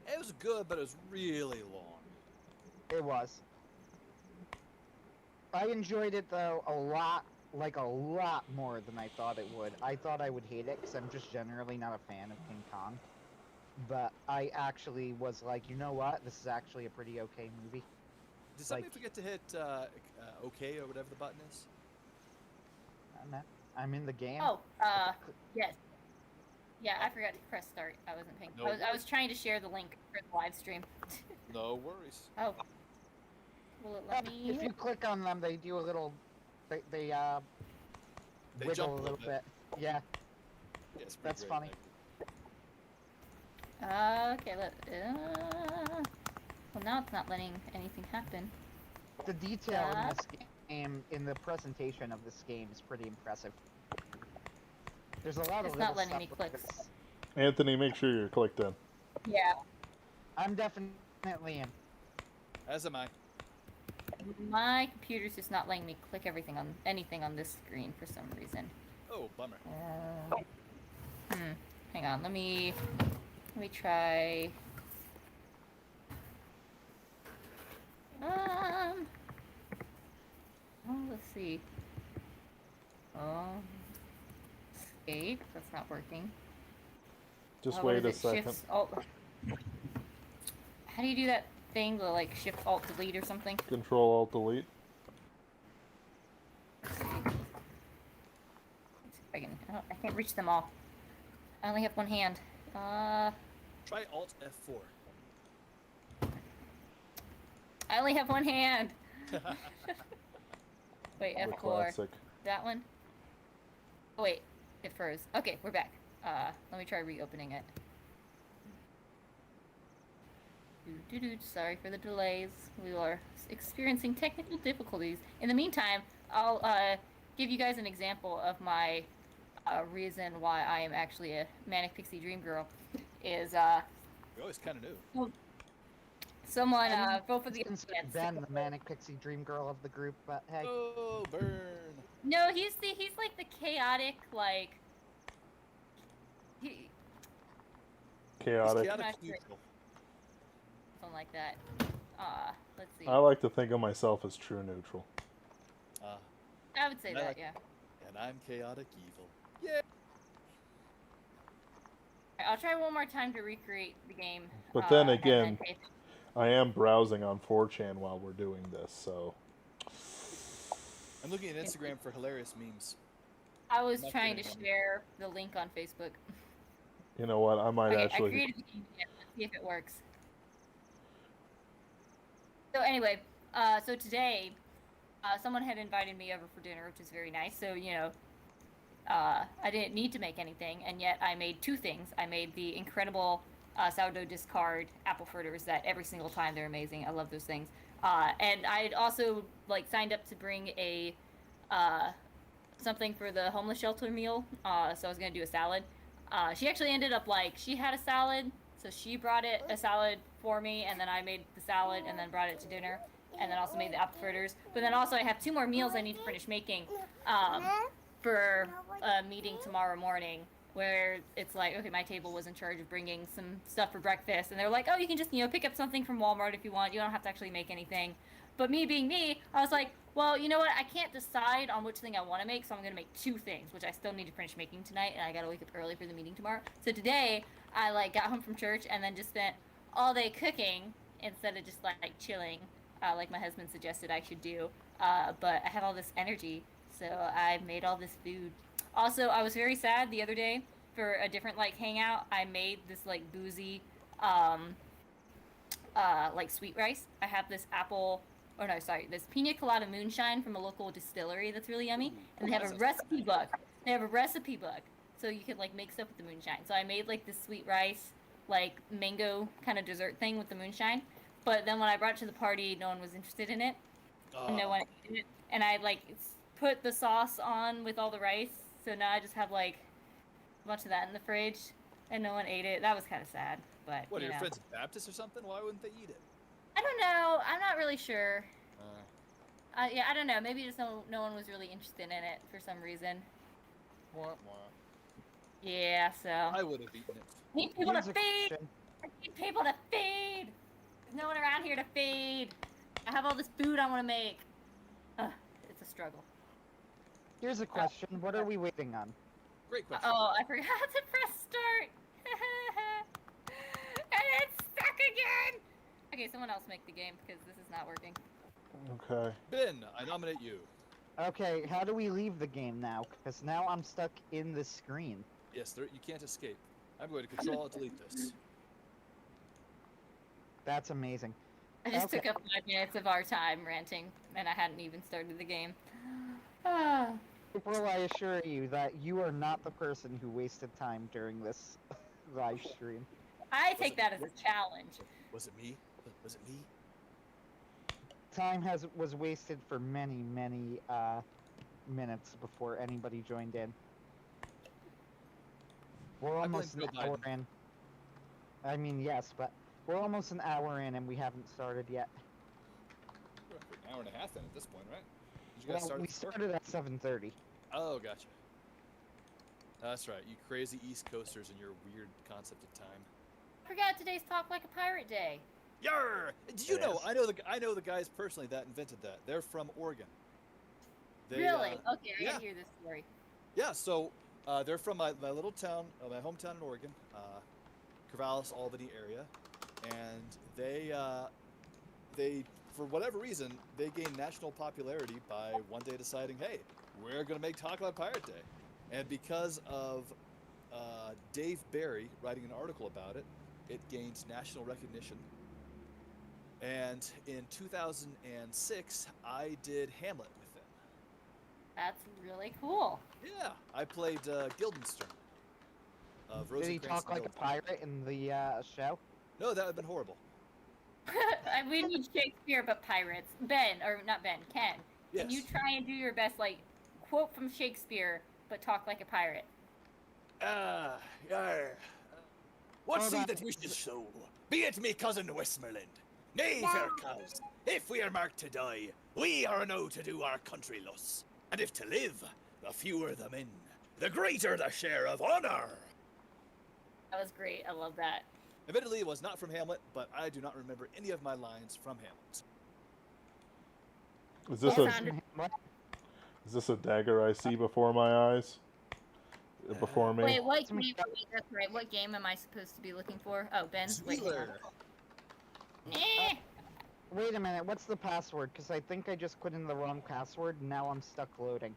It was good, but it was really long.
It was. I enjoyed it, though, a lot more than I thought it would. I thought I would hate it, because I'm just generally not a fan of King Kong. But I actually was like, you know what? This is actually a pretty okay movie.
Did somebody forget to hit OK or whatever the button is?
I don't know. I'm in the game.
Oh, yes. Yeah, I forgot to press start. I wasn't paying.
No
I was trying to share the link for the live stream.
No worries.
Oh. Will it let me?
If you click on them, they do a little. They
They
wiggle
jump
a little bit. Yeah,
Yeah, it's pretty
that's
great,
funny.
Okay, well, now it's not letting anything happen.
The detail in this game, in the presentation of this game, is pretty impressive. There's a lot of
It's
little
not letting
stuff
me
with
click.
this.
Anthony, make sure you're clicked in.
Yeah.
I'm definitely in.
As am I.
My computer's just not letting me click anything on this screen for some reason.
Oh, bummer.
Hang on, let me try. Let's see. Escape. That's not working.
Just
What
wait
is
a
it?
second.
Shifts, Alt. How do you do that thing? The like Shift Alt Delete or something?
Control Alt Delete.
Let's see. Let's see if I can. I can't reach them all. I only have one hand.
Try Alt F4.
I only have one hand. Wait,
The
F4.
classic.
That one? Oh, wait, it froze. Okay, we're back. Let me try reopening it. Sorry for the delays. We are experiencing technical difficulties. In the meantime, I'll give you guys an example of my reason why I am actually a manic pixie dream girl. Is
We always kind of knew.
well, someone
And
vote for the
consider Ben the manic pixie dream girl of the group, but hey.
Oh, burn!
No, he's like the chaotic like. He,
Chaotic.
He's chaotic
Not sure.
evil.
something like that. Let's see.
I like to think of myself as true neutral.
I would say
I
that,
like-
yeah.
And I'm chaotic evil. Yeah.
Alright, I'll try one more time to recreate the game.
But then
and
again,
if-
I am browsing on 4chan while we're doing this, so
I'm looking at Instagram for hilarious memes.
I was
Not
trying to
kidding.
share the link on Facebook.
you know what? I might
Okay, I
actually.
created the game again. Let's see if it works. So anyway, so today, someone had invited me over for dinner, which is very nice. So, you know, I didn't need to make anything, and yet I made two things. I made the incredible sourdough discard apple fritters that every single time they're amazing. I love those things. And I'd also like signed up to bring a something for the homeless shelter meal. So I was gonna do a salad. She actually ended up like she had a salad, so she brought a salad for me, and then I made the salad and then brought it to dinner, and then also made the apple fritters. But then also I have two more meals I need to finish making for a meeting tomorrow morning, where it's like, okay, my table was in charge of bringing some stuff for breakfast, and they're like, oh, you can just, you know, pick up something from Walmart if you want. You don't have to actually make anything. But me being me, I was like, well, you know what? I can't decide on which thing I want to make, so I'm going to make two things, which I still need to finish making tonight, and I got to wake up early for the meeting tomorrow. So today, I, like, got home from church and then just spent all day cooking instead of just, like chilling, like my husband suggested I should do. But I have all this energy, so I made all this food. Also, I was very sad the other day for a different, like, hangout. I made this, like, boozy, like, sweet rice. I have this this pina colada moonshine from a local distillery that's really yummy, and they have a recipe book. So you can like make stuff with the moonshine. So I made like this sweet rice, like mango kind of dessert thing with the moonshine. But then when I brought it to the party, no one was interested in it. And no one ate it. And I like put the sauce on with all the rice. So now I just have like a bunch of that in the fridge, and no one ate it. That was kind of sad. But
What, are
you
your
know.
friends Baptists or something? Why wouldn't they eat it?
I don't know. I'm not really sure. Yeah, I don't know. Maybe just no one was really interested in it for some reason.
Wah, wah.
Yeah, so.
I would have eaten it.
Need people
Here's
to
a
feed!
question.
I need people to feed! There's no one around here to feed! I have all this food I want to make. It's a struggle.
Here's a question. What are we waiting on?
Great question.
Oh, I forgot to press start! And it's stuck again! Okay, someone else make the game, because this is not working.
Okay.
Ben, I nominate you.
Okay, how do we leave the game now? Because now I'm stuck in the screen.
Yes, you can't escape. I'm going to control-delete this.
That's amazing.
I just
Okay.
took up 5 minutes of our time ranting, and I hadn't even started the game. Ah.
April, I assure you that you are not the person who wasted time during this live stream.
I take that as a challenge.
Was it me? Was it me?
Time was wasted for many, many minutes before anybody joined in. We're
blame
almost an
Joe
hour
Biden.
in. I mean, yes, but we're almost an hour in and we haven't started yet.
We're an hour and a half then at this point, right? Did you guys
Well,
start
we
at 4?
started at 7:30.
Oh, gotcha. That's right, you crazy East Coasters and your weird concept of time.
I forgot today's Talk Like a Pirate Day.
Yarr! Did you know?
Yes.
I know the guys personally that invented that. They're from Oregon. They,
Really? Okay, I
yeah.
gotta hear this story.
Yeah. So they're from my little town, my hometown in Oregon, Corvallis, Albany area, and they for whatever reason they gained national popularity by one day deciding, hey, we're gonna make Talk Like Pirate Day, and because of Dave Barry writing an article about it, it gained national recognition. And in 2006, I did Hamlet with them.
That's really cool.
Yeah, I played Guildenstern. Of
Did he
Rosencrantz
talk like a
and Guildenstern.
pirate in the show?
No, that would have been horrible.
We need Shakespeare, but pirates. Ben, or not Ben, Ken. Can you
Yes.
try and do your best, like, quote from Shakespeare, but talk like a pirate?
Yar. What
Hold
sea
on.
that wishes so? Be it me cousin Westmoreland. Nay, fair cows, if we are marked to die, we are now to do our country loss. And if to live, the fewer the men, the greater the share of honor.
That was great. I love that.
Admittedly, it was not from Hamlet, but I do not remember any of my lines from Hamlet.
Is this
Well,
a
sounded-
What?
is this a dagger I see before my eyes? Before me?
Wait, what game? That's right. What game am I supposed to be looking for? Oh, Ben's. Wait, hang on.
Zweeler.
Wait a minute, what's the password? Because I think I just put in the wrong password, and now I'm stuck loading.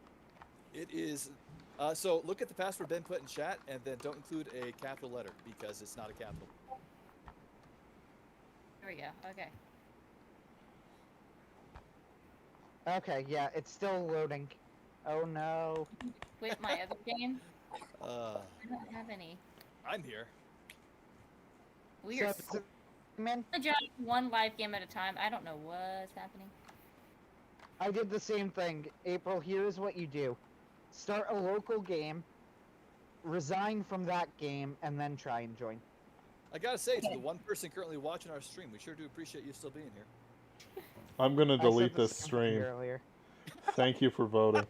It is. So look at the password Ben put in chat, and then don't include a capital letter because it's not a capital.
There we go. Okay.
Okay, yeah, it's still loading. Oh no.
Quit my other game.
Uh,
I don't have any.
I'm here.
We are
So, man,
just one live game at a time. I don't know what's happening.
I did the same thing. April, here's what you do. Start a local game, resign from that game, and then try and join.
I gotta say, to the one person currently watching our stream, we sure do appreciate you still being here.
I'm gonna
I said
delete
the
this
same thing
stream.
earlier.
Thank you for voting.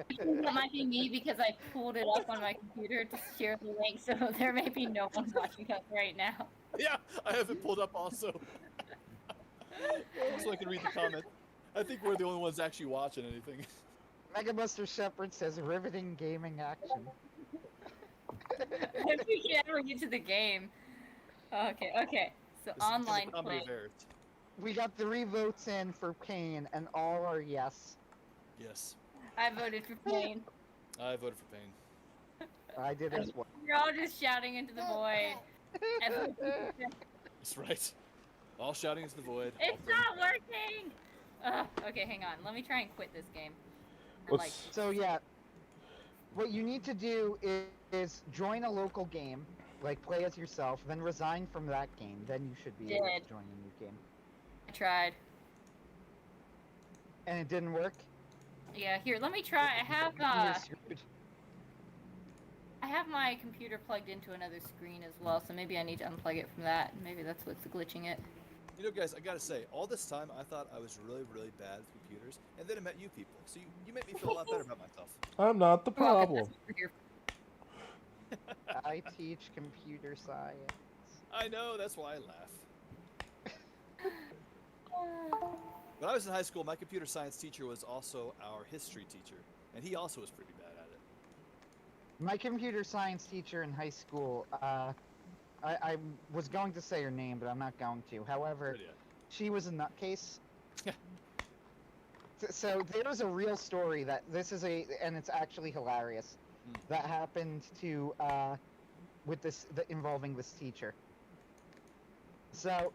It might be me because I pulled it up on my computer to share the link, so there may be no one watching us right now.
Yeah, I have it pulled up also. So I can read the comment. I think we're the only ones actually watching anything.
Mega Buster Shepherd says riveting gaming action.
If we can ever get to the game. Okay. So
This is a
online
comedy
play.
of errors.
We got 3 votes in for Pain, and all are yes.
Yes,
I voted for Plain.
I voted for Pain.
I did as well.
You're all just shouting into the void. Everyone-
That's right. All shouting into the void. all
It's not working! Okay, hang on. Let me try and quit this game. I like
What's
So yeah, what you need to do is join a local game, like play as yourself, then resign from that game. Then you should be able
Did.
to join a new game.
I tried.
And it didn't work.
Yeah, here, let me try.
You're screwed.
I have my computer plugged into another screen as well, so maybe I need to unplug it from that. Maybe that's what's glitching it.
You know, guys, I gotta say, all this time I thought I was really, really bad with computers, and then I met you people. So you make me feel a lot better about myself.
I'm not the
Well,
problem.
that's what we're here
I teach computer science.
I know, that's why I laugh.
for.
When I was in high school, my computer science teacher was also our history teacher, and he also was pretty bad at it.
My computer science teacher in high school, I was going to say her name, but I'm not going to. However,
Good idea.
she was a nutcase. So there's a real story that and it's actually hilarious, that happened to, involving this teacher. So,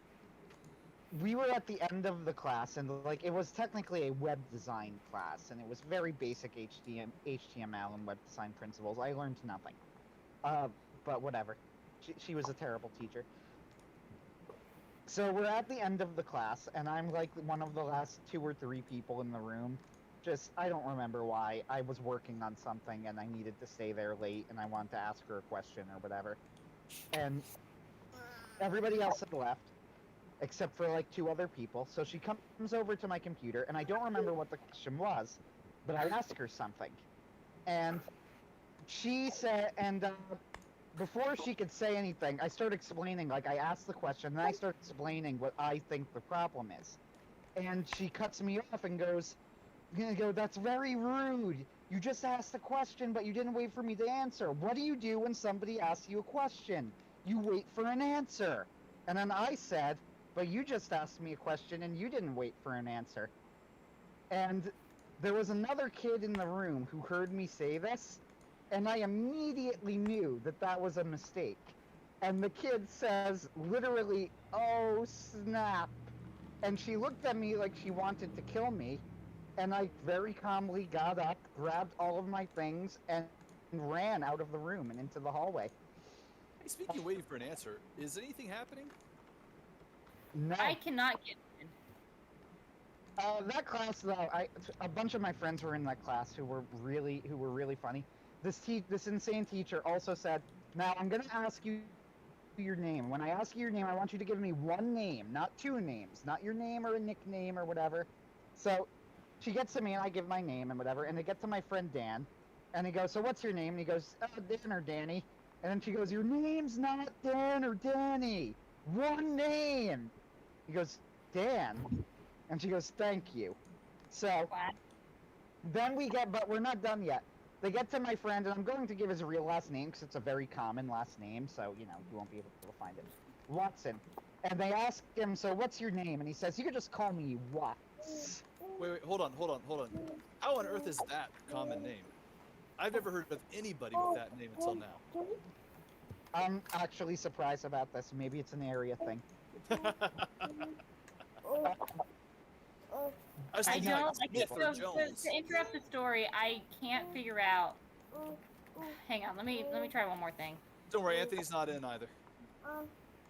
we were at the end of the class, and like it was technically a web design class, and it was very basic HTML and web design principles. I learned nothing, but whatever. She was a terrible teacher. So we're at the end of the class, and I'm like one of the last 2 or 3 people in the room. I don't remember why. I was working on something, and I needed to stay there late, and I wanted to ask her a question or whatever. And everybody else had left, except for like 2 other people. So she comes over to my computer, and I don't remember what the question was, but I asked her something. And she said, before she could say anything, I started explaining, like I asked the question, then I started explaining what I think the problem is. And she cuts me off and goes, that's very rude. You just asked a question, but you didn't wait for me to answer. What do you do when somebody asks you a question? You wait for an answer. And then I said, but you just asked me a question and you didn't wait for an answer. And there was another kid in the room who heard me say this, and I immediately knew that that was a mistake. And the kid says, literally, oh snap. And she looked at me like she wanted to kill me, and I very calmly got up, grabbed all of my things, and ran out of the room and into the hallway.
Hey, speaking of waiting for an answer, is anything happening?
No.
I cannot get in.
That class though, a bunch of my friends were in that class who were really funny. This insane teacher also said, "Now I'm gonna ask you your name. When I ask you your name, I want you to give me one name, not two names, not your name or a nickname or whatever." So she gets to me and I give my name and whatever, and they get to my friend Dan, and he goes, "So what's your name?" And he goes, "Dan or Danny." And then she goes, "Your name's not Dan or Danny. One name." He goes, "Dan." And she goes, "Thank you." So then but we're not done yet. They get to my friend, and I'm going to give his real last name because it's a very common last name, so, you won't be able to find it. Watson. And they ask him, "So what's your name?" And he says, "You could just call me Watts."
Wait, hold on. How on earth is that a common name? I've never heard of anybody with that name until now.
I'm actually surprised about this. Maybe it's an area thing.
I was
I
thinking
don't.
like Smith or Jones.
To interrupt the story, I can't figure out. Hang on. Let me try one more thing.
Don't worry, Anthony's not in either.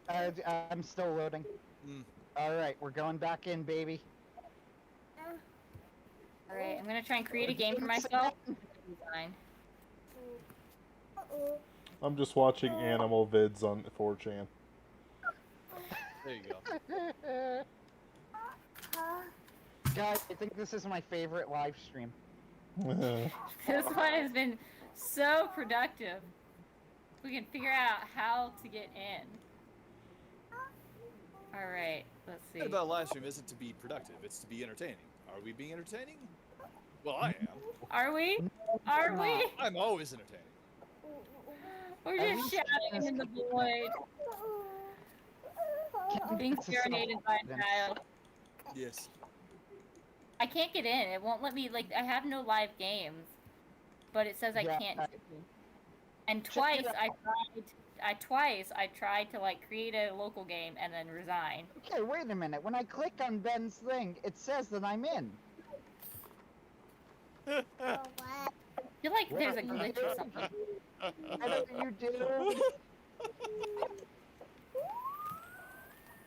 I'm still loading. Alright, we're going back in, baby.
Alright, I'm gonna try and create a game for myself. Design.
I'm just watching animal vids on 4chan.
There you go.
Guys, I think this is my favorite live stream.
This one has been so productive. We can figure out how to get in. Alright, let's see.
The point about a live stream isn't to be productive, it's to be entertaining. Are we being entertaining? Well, I am.
Are we? Are we?
I'm always entertaining.
We're just shouting in the void. Being serenaded by a child.
Yes.
I can't get in. It won't let me, I have no live games. But it says I can't. And twice I tried to, create a local game and then resign.
Okay, wait a minute. When I click on Ben's thing, it says that I'm in.
I feel like there's a glitch or something.
What do you do?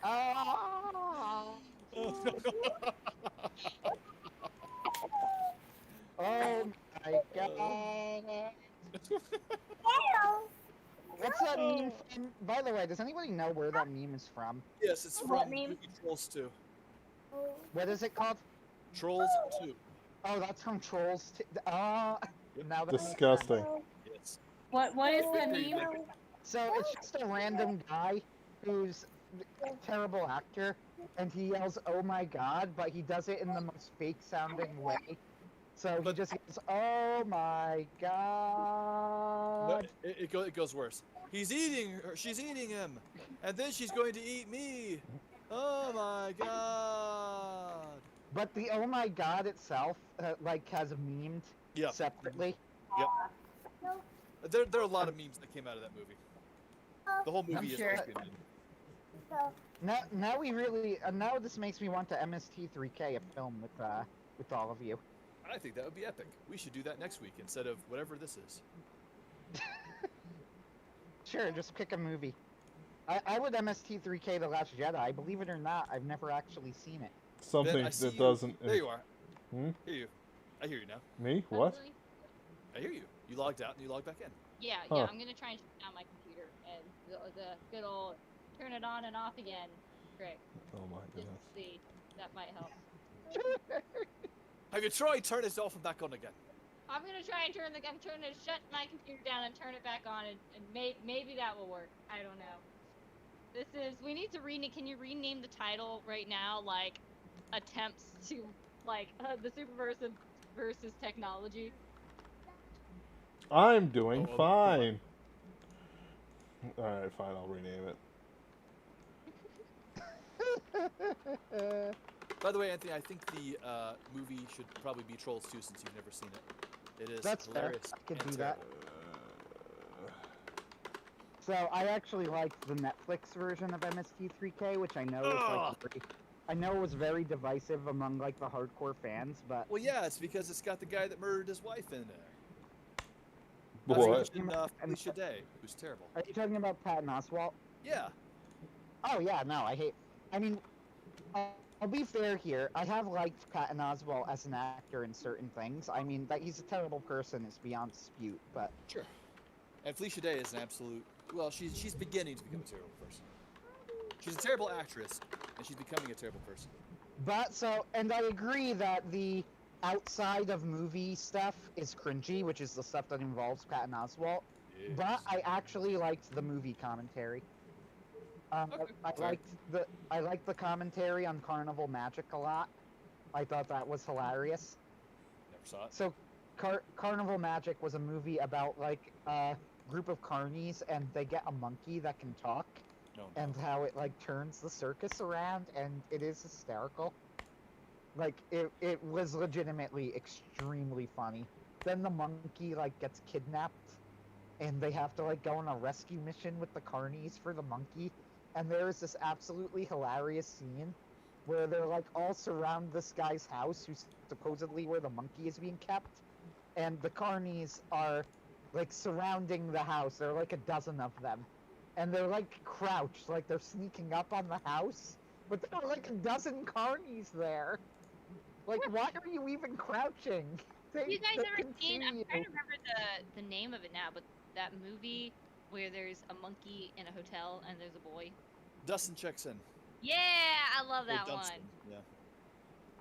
Oh. Oh my god. What's that meme from? By the way, does anybody know where that meme is from?
Yes, it's from movie Trolls 2.
What is it called?
Trolls 2.
Oh, that's from Trolls 2. Now that
Disgusting.
Yes.
What is the meme?
So it's just a random guy who's a terrible actor, and he yells, "Oh my god," but he does it in the most fake sounding way. So he just goes, "Oh my god."
No, it goes worse. He's eating her, she's eating him, and then she's going to eat me. Oh my god.
But the "oh my god" itself, has memed separately.
Yep. There are a lot of memes that came out of that movie. The whole movie is like
Now we really now this makes me want to MST3K a film with all of you.
I think that would be epic. We should do that next week instead of whatever this is.
Sure, just pick a movie. I would MST3K The Last Jedi. Believe it or not, I've never actually seen it.
Something that doesn't.
There you are.
Hmm?
Hear you. I hear you now.
Me? What?
I hear you. You logged out and you logged back in.
Yeah,
Huh.
I'm gonna try and shut down my computer and the good old turn it on and off again. Great.
Oh my
Just
goodness.
see. That might help.
Have you tried turning it off and back on again?
I'm gonna try and shut my computer down and turn it back on, and maybe that will work. I don't know. We need to rename. Can you rename the title right now, attempts to, the Superversive versus technology?
I'm doing fine. Alright, fine, I'll rename it.
By the way, Anthony, I think the movie should probably be Trolls 2 since you've never seen it. It is
That's
hilarious.
fair. I could
and
do that.
terrible.
So I actually liked the Netflix version of MST3K, which I know is I know it was very divisive among the hardcore fans, but
Well, yeah, it's because it's got the guy that murdered his wife in there. Not to
What?
mention Felicia Day, who's terrible.
Are you talking about Patton Oswalt?
Yeah.
Oh yeah, no, I mean, I'll be fair here. I have liked Patton Oswalt as an actor in certain things. I mean, that he's a terrible person is beyond dispute, but
Sure. And Felicia Day is an absolute. Well, she's beginning to become a terrible person. She's a terrible actress, and she's becoming a terrible person.
and I agree that the outside of movie stuff is cringy, which is the stuff that involves Patton Oswalt.
Yes.
But I actually liked the movie commentary.
Okay, fair.
I liked the commentary on Carnival Magic a lot. I thought that was hilarious.
Never saw it.
So, Carnival Magic was a movie about like a group of carnies, and they get a monkey that can talk,
No.
and how it like turns the circus around, and it is hysterical. Like it was legitimately extremely funny. Then the monkey like gets kidnapped, and they have to like go on a rescue mission with the carnies for the monkey. And there is this absolutely hilarious scene where they're like all surround this guy's house, who's supposedly where the monkey is being kept, and the carnies are like surrounding the house. There are like a dozen of them, and they're like crouched, like they're sneaking up on the house, but there are like a dozen carnies there. Like, why are you even crouching?
You guys
they
ever
can
seen?
see
I'm
you.
trying to remember the name of it now, but that movie where there's a monkey in a hotel and there's a boy.
Dustin checks in.
Yeah, I love
Or
that one.
Dunstan, yeah.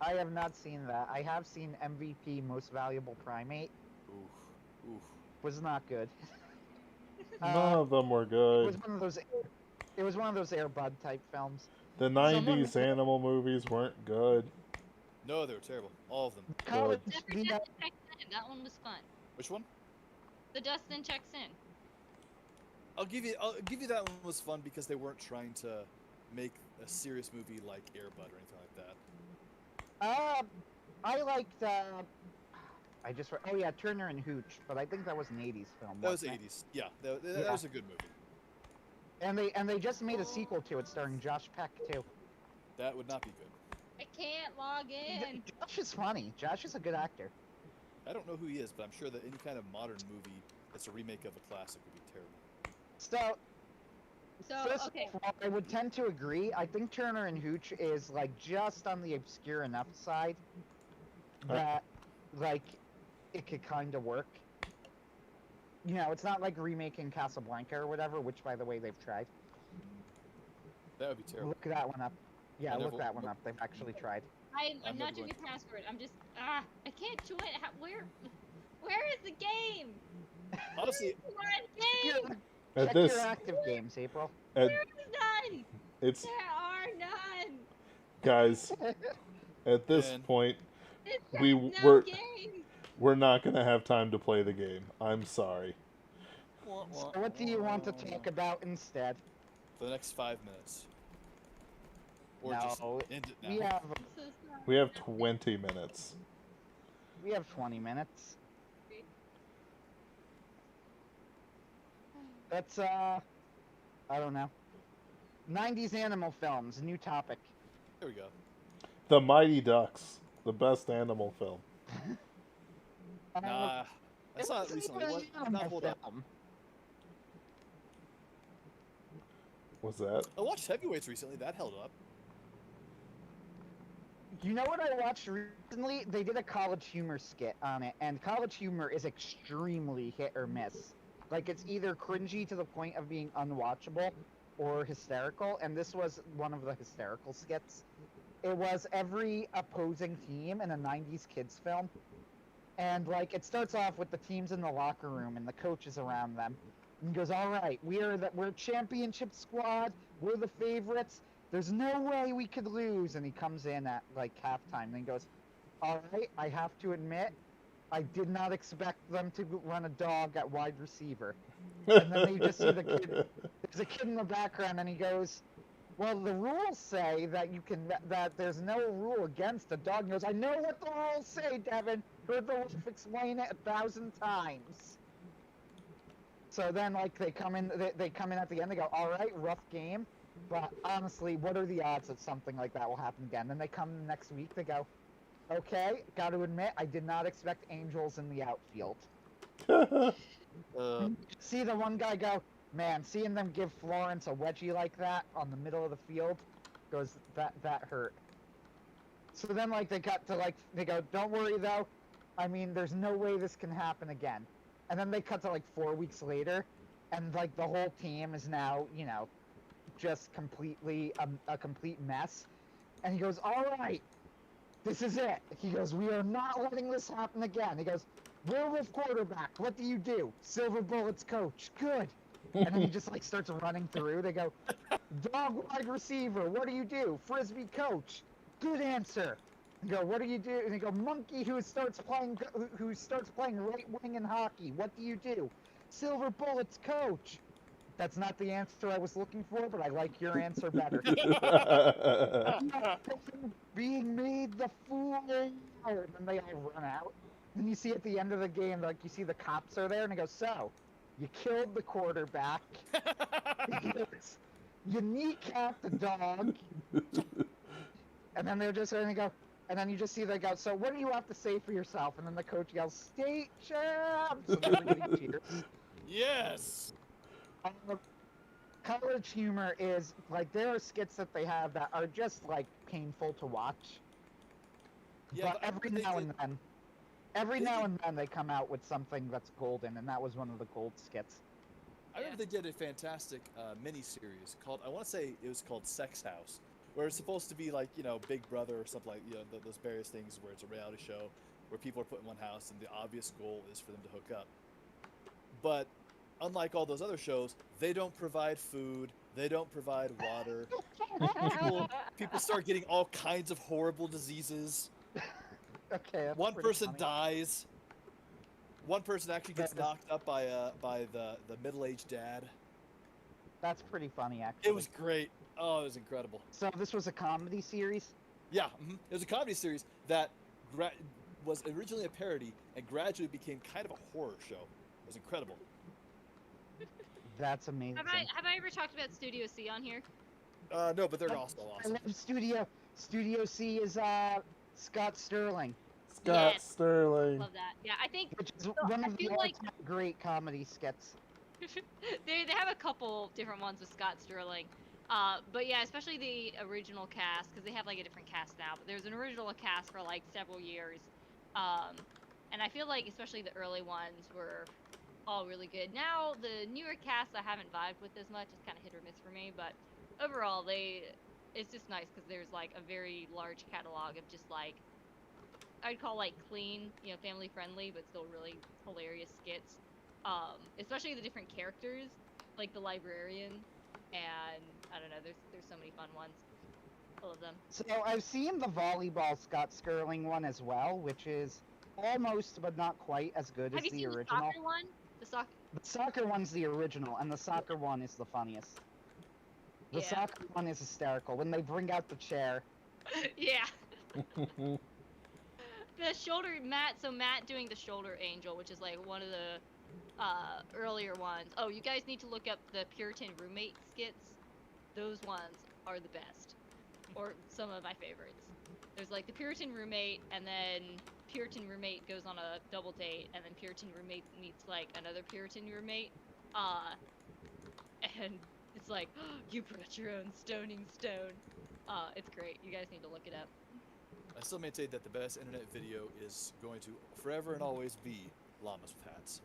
I have not seen that. I have seen MVP Most Valuable Primate.
Oof.
Was not good.
None of them were
It
good.
was one of those. It was one of those Air Bud type films.
The 90s animal movies weren't good.
No, they were terrible. All of them.
College,
Except for
the,
Dustin Checks In. That one was fun.
Which one?
The Dustin Checks In.
I'll give you that one was fun because they weren't trying to make a serious movie like Air Bud or anything like that.
I liked. I just. Oh yeah, Turner and Hooch, but I think that was an '80s film.
That was
wasn't it?
80s. Yeah, that
Yeah.
was a good movie.
And they just made a sequel to it starring Josh Peck too.
That would not be good.
I can't log in.
Josh is funny. Josh is a good actor.
I don't know who he is, but I'm sure that any kind of modern movie that's a remake of a classic would be terrible.
So first
Okay.
of all, I would tend to agree. I think Turner and Hooch is like just on the obscure enough side that like it could kind of work. You know, it's not like remaking Casablanca or whatever, which by the way they've tried.
That would be terrible.
Look that one up. Yeah,
I
look
never-
that one up. They've actually tried.
I'm
I'm
not
never
doing a password. I'm just I can't join. Where is the game?
Honestly,
Where's the game?
At
Check
this,
your active games, April.
at,
There is none.
it's
There are none.
guys. At this
Man.
point,
It
We
says no
were-
game.
we're not gonna have time to play the game. I'm sorry.
So what do you want to talk about instead?
for the next 5 minutes? Or just
No,
end it now.
we have
I'm so sorry.
We have 20 minutes.
20 minutes. That's I don't know. 90s animal films, new topic.
There we go.
The Mighty Ducks, the best animal film.
Nah, I
it
saw it
wasn't
recently.
even
What?
an
Not
animal
hold up.
film.
Was that?
I watched Heavyweights recently. That held up.
You know what I watched recently? They did a College Humor skit on it, and College Humor is extremely hit or miss. Like, it's either cringy to the point of being unwatchable or hysterical, and this was one of the hysterical skits. It was every opposing team in a 90s kids film, and, like, it starts off with the teams in the locker room and the coaches around them. And he goes, all right, we're championship squad, we're the favorites, there's no way we could lose. And he comes in at like halftime and he goes, all right, I have to admit, I did not expect them to run a dog at wide receiver. And then you just see the kid, there's a kid in the background and he goes, well, the rules say that you can, that there's no rule against a dog. And he goes, I know what the rules say, Devin. Heard the ref explain it 1,000 times. So then, like, they come in at the end, they go, all right, rough game, but honestly, what are the odds that something like that will happen again? Then they come next week, they go, okay, got to admit, I did not expect Angels in the outfield.
Uh,
See the one guy go, man, seeing them give Florence a wedgie like that on the middle of the field, goes, that hurt. So then, like, they cut to, like, they go, don't worry, though. I mean, there's no way this can happen again. And then they cut to, like, 4 weeks later, and, like, the whole team is now, you know, just completely a complete mess. And he goes, all right, this is it. He goes, we are not letting this happen again. He goes, werewolf quarterback, what do you do? Silver bullets coach, good. And then he just, like, starts running through. They go, dog wide receiver, what do you do? Frisbee coach, good answer. They go, what do you do? And they go, monkey who starts playing right wing in hockey, what do you do? Silver bullets coach. That's not the answer I was looking for, but I like your answer better. Being made the fool. And then they all run out. And then you see at the end of the game, like, you see the cops are there, and they go, so, you killed the quarterback. You kneecapped the dog. And then they're just going to go, and then you just see they go, so what do you have to say for yourself? And then the coach yells, state champs! And everybody cheers.
yes.
College humor is, like, there are skits that they have that are just, like, painful to watch.
Yeah,
but every now and then they come out with something that's golden, and that was one of the gold skits.
I remember they did a fantastic mini-series called, I want to say it was called Sex House, where it's supposed to be like, you know, Big Brother or something like, you know, those various things where it's a reality show where people are put in one house and the obvious goal is for them to hook up. But unlike all those other shows, they don't provide food, they don't provide water. People start getting all kinds of horrible diseases.
Okay.
One person
funny.
dies. One person actually gets knocked up by the middle-aged dad.
That's pretty funny, actually.
It was great. Oh, it was incredible.
So this was a comedy series?
Yeah, it was a comedy series that was originally a parody and gradually became kind of a horror show. It was incredible.
That's amazing.
Have I ever talked about Studio C on here?
No, but they're also
I
awesome.
love Studio C is Scott Sterling.
Scott
Yes.
Sterling.
Love that. Yeah, I think
Which is
So,
one
I
of the
feel like-
all-time great comedy skits.
they have a couple different ones with Scott Sterling. But yeah, especially the original cast, because they have like a different cast now. But there's an original cast for like several years, and I feel like especially the early ones were all really good. Now the newer cast I haven't vibed with as much. It's kind of hit or miss for me, but overall it's just nice because there's like a very large catalog of just like I'd call like clean, you know, family friendly, but still really hilarious skits. Especially the different characters, like the librarian, and I don't know, there's so many fun ones. All of them.
So I've seen the volleyball Scott Sterling one as well, which is almost but not quite as good
Have
as
you
the
seen
original.
the soccer one? The soccer.
The soccer one's the original, and the soccer one is the funniest. The
Yeah.
soccer one is hysterical when they bring out the chair.
Yeah. The shoulder Matt doing the shoulder angel, which is like one of the earlier ones. Oh, you guys need to look up the Puritan roommate skits. Those ones are the best, or some of my favorites. There's like the Puritan roommate, and then Puritan roommate goes on a double date, and then Puritan roommate meets like another Puritan roommate, and it's like, you brought your own stoning stone. It's great. You guys need to look it up.
I still maintain that the best internet video is going to forever and always be llamas with hats.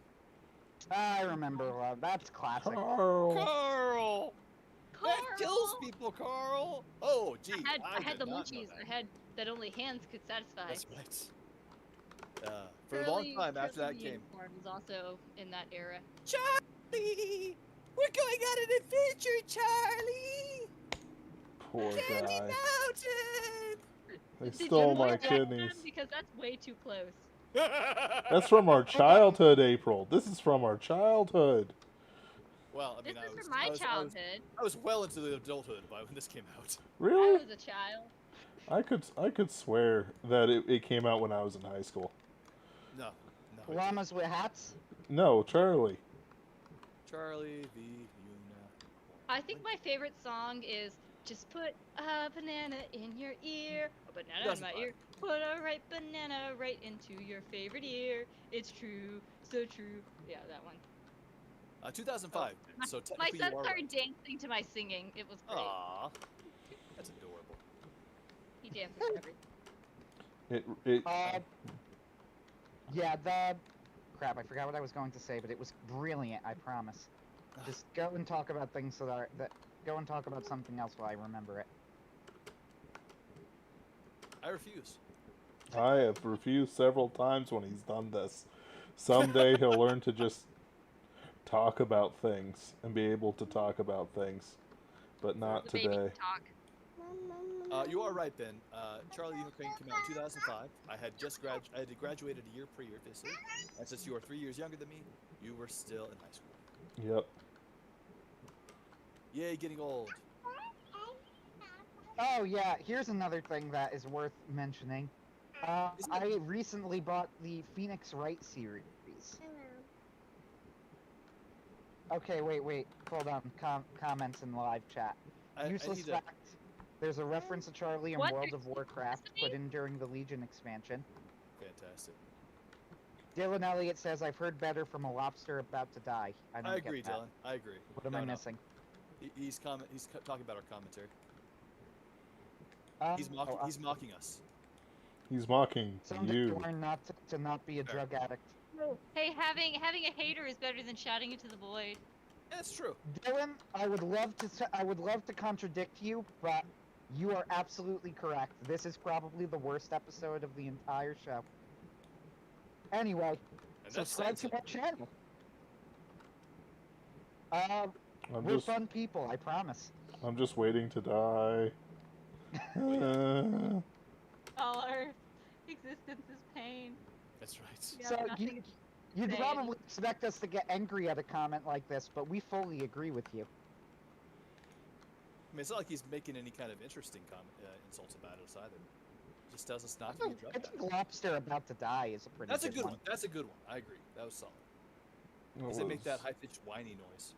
I remember, that's classic.
Carl.
Carl! That kills
Carl!
people, Carl! Oh, gee,
I had the
did not know
munchies.
that.
I had that only hands could satisfy.
That's right. For a long time after that came.
Unicorn was also in that era.
Charlie! We're going on an adventure, Charlie!
Poor
Candy
guy.
Mountain!
They
Did you
stole my
avoid that
kidneys.
one? Because that's way too close.
That's from our childhood, April. This is from our childhood.
Well, I
This
mean,
is from my childhood.
I was well into the adulthood by when this came out.
I
Really?
was a child.
I could swear that it came out when I was in high school.
No, no.
Llamas with hats?
No, Charlie.
Charlie v. Una.
I think my favorite song is "Just Put a Banana in Your Ear, a banana
That's
in my
fine.
ear, put a right banana right into your favorite ear. It's true, so true." Yeah, that one.
2005. So
My
technically
son
you are
started dancing to my singing. It was great.
Aww. That's adorable.
He danced with everything.
Yeah, crap, I forgot what I was going to say, but it was brilliant, I promise. Just go and talk about things go and talk about something else while I remember it.
I refuse.
I have refused several times when he's done this. Someday he'll learn to just talk about things and be able to talk about things, but not
The baby
today.
talk.
You are right, Ben. Charlie the Crane came out in 2005. I had graduated a year previously, and since you are 3 years younger than me, you were still in high school.
Yep.
Yay, getting old.
Oh yeah, here's another thing that is worth mentioning. I recently bought the Phoenix Wright series. Okay, wait, hold on. Comments in the live chat. Useless fact. There's a reference to Charlie in
What?
World of Warcraft put in during the Legion expansion.
Fantastic.
Dylan Elliott says, I've heard better from a lobster about to die.
I agree,
get that.
Dylan. I agree.
What am I missing?
He's talking about our commentary. He's mocking us.
He's mocking
Someday
you.
learn not to not be a drug addict.
Hey, having a hater is better than shouting into the void.
Yeah, that's true.
Dylan, I would love to contradict you, but you are absolutely correct. This is probably the worst episode of the entire show. Anyway, subscribe to my channel. We're fun people, I promise.
I'm just waiting to die.
All our existence is pain.
That's right.
Yeah,
So
nothing is
you'd
insane.
probably expect us to get angry at a comment like this, but we fully agree with you.
I mean, it's not like he's making any kind of interesting insults about us either. He just tells us not to be a drug
I
addict.
think Lobster About to Die is a pretty
That's a
good
good
one.
one. That's a good one. I agree. That was solid. Because they make that high-pitched whiny noise.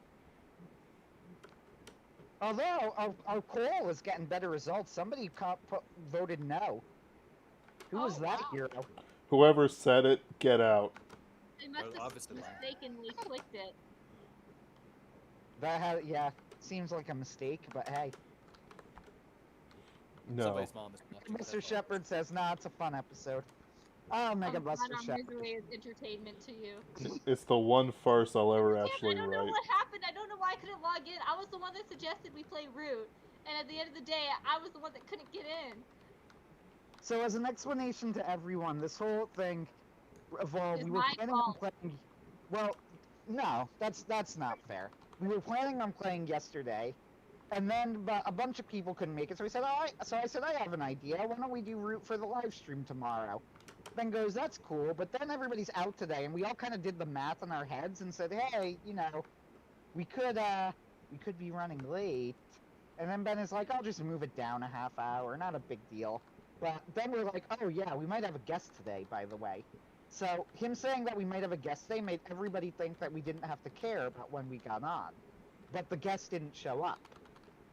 Although our poll is getting better results, somebody voted no. Who was that hero?
Whoever said it, get out.
They must have
Obviously.
mistakenly clicked it.
Seems like a mistake, but hey.
No.
Somebody's mom is not
Mr. Shepard says, nah, it's a fun episode. Oh, Mega Buster Shepard.
Misery is entertainment to you.
It's the one farce I'll ever
I
actually
don't know
write.
what happened. I don't know why I couldn't log in. I was the one that suggested we play Root. And at the end of the day, I was the one that couldn't get in.
So as an explanation to everyone, this whole thing evolved.
It's
We were
my
planning on
fault.
playing. Well, no, that's not fair. We were planning on playing yesterday, and then a bunch of people couldn't make it. So we said, all right. So I said, I have an idea. Why don't we do Root for the live stream tomorrow? Ben goes, that's cool. But then everybody's out today, and we all kind of did the math in our heads and said, hey, we could be running late. And then Ben is like, I'll just move it down a half hour. Not a big deal. But then we're like, oh yeah, we might have a guest today, by the way. So him saying that we might have a guest today made everybody think that we didn't have to care about when we got on. But the guest didn't show up.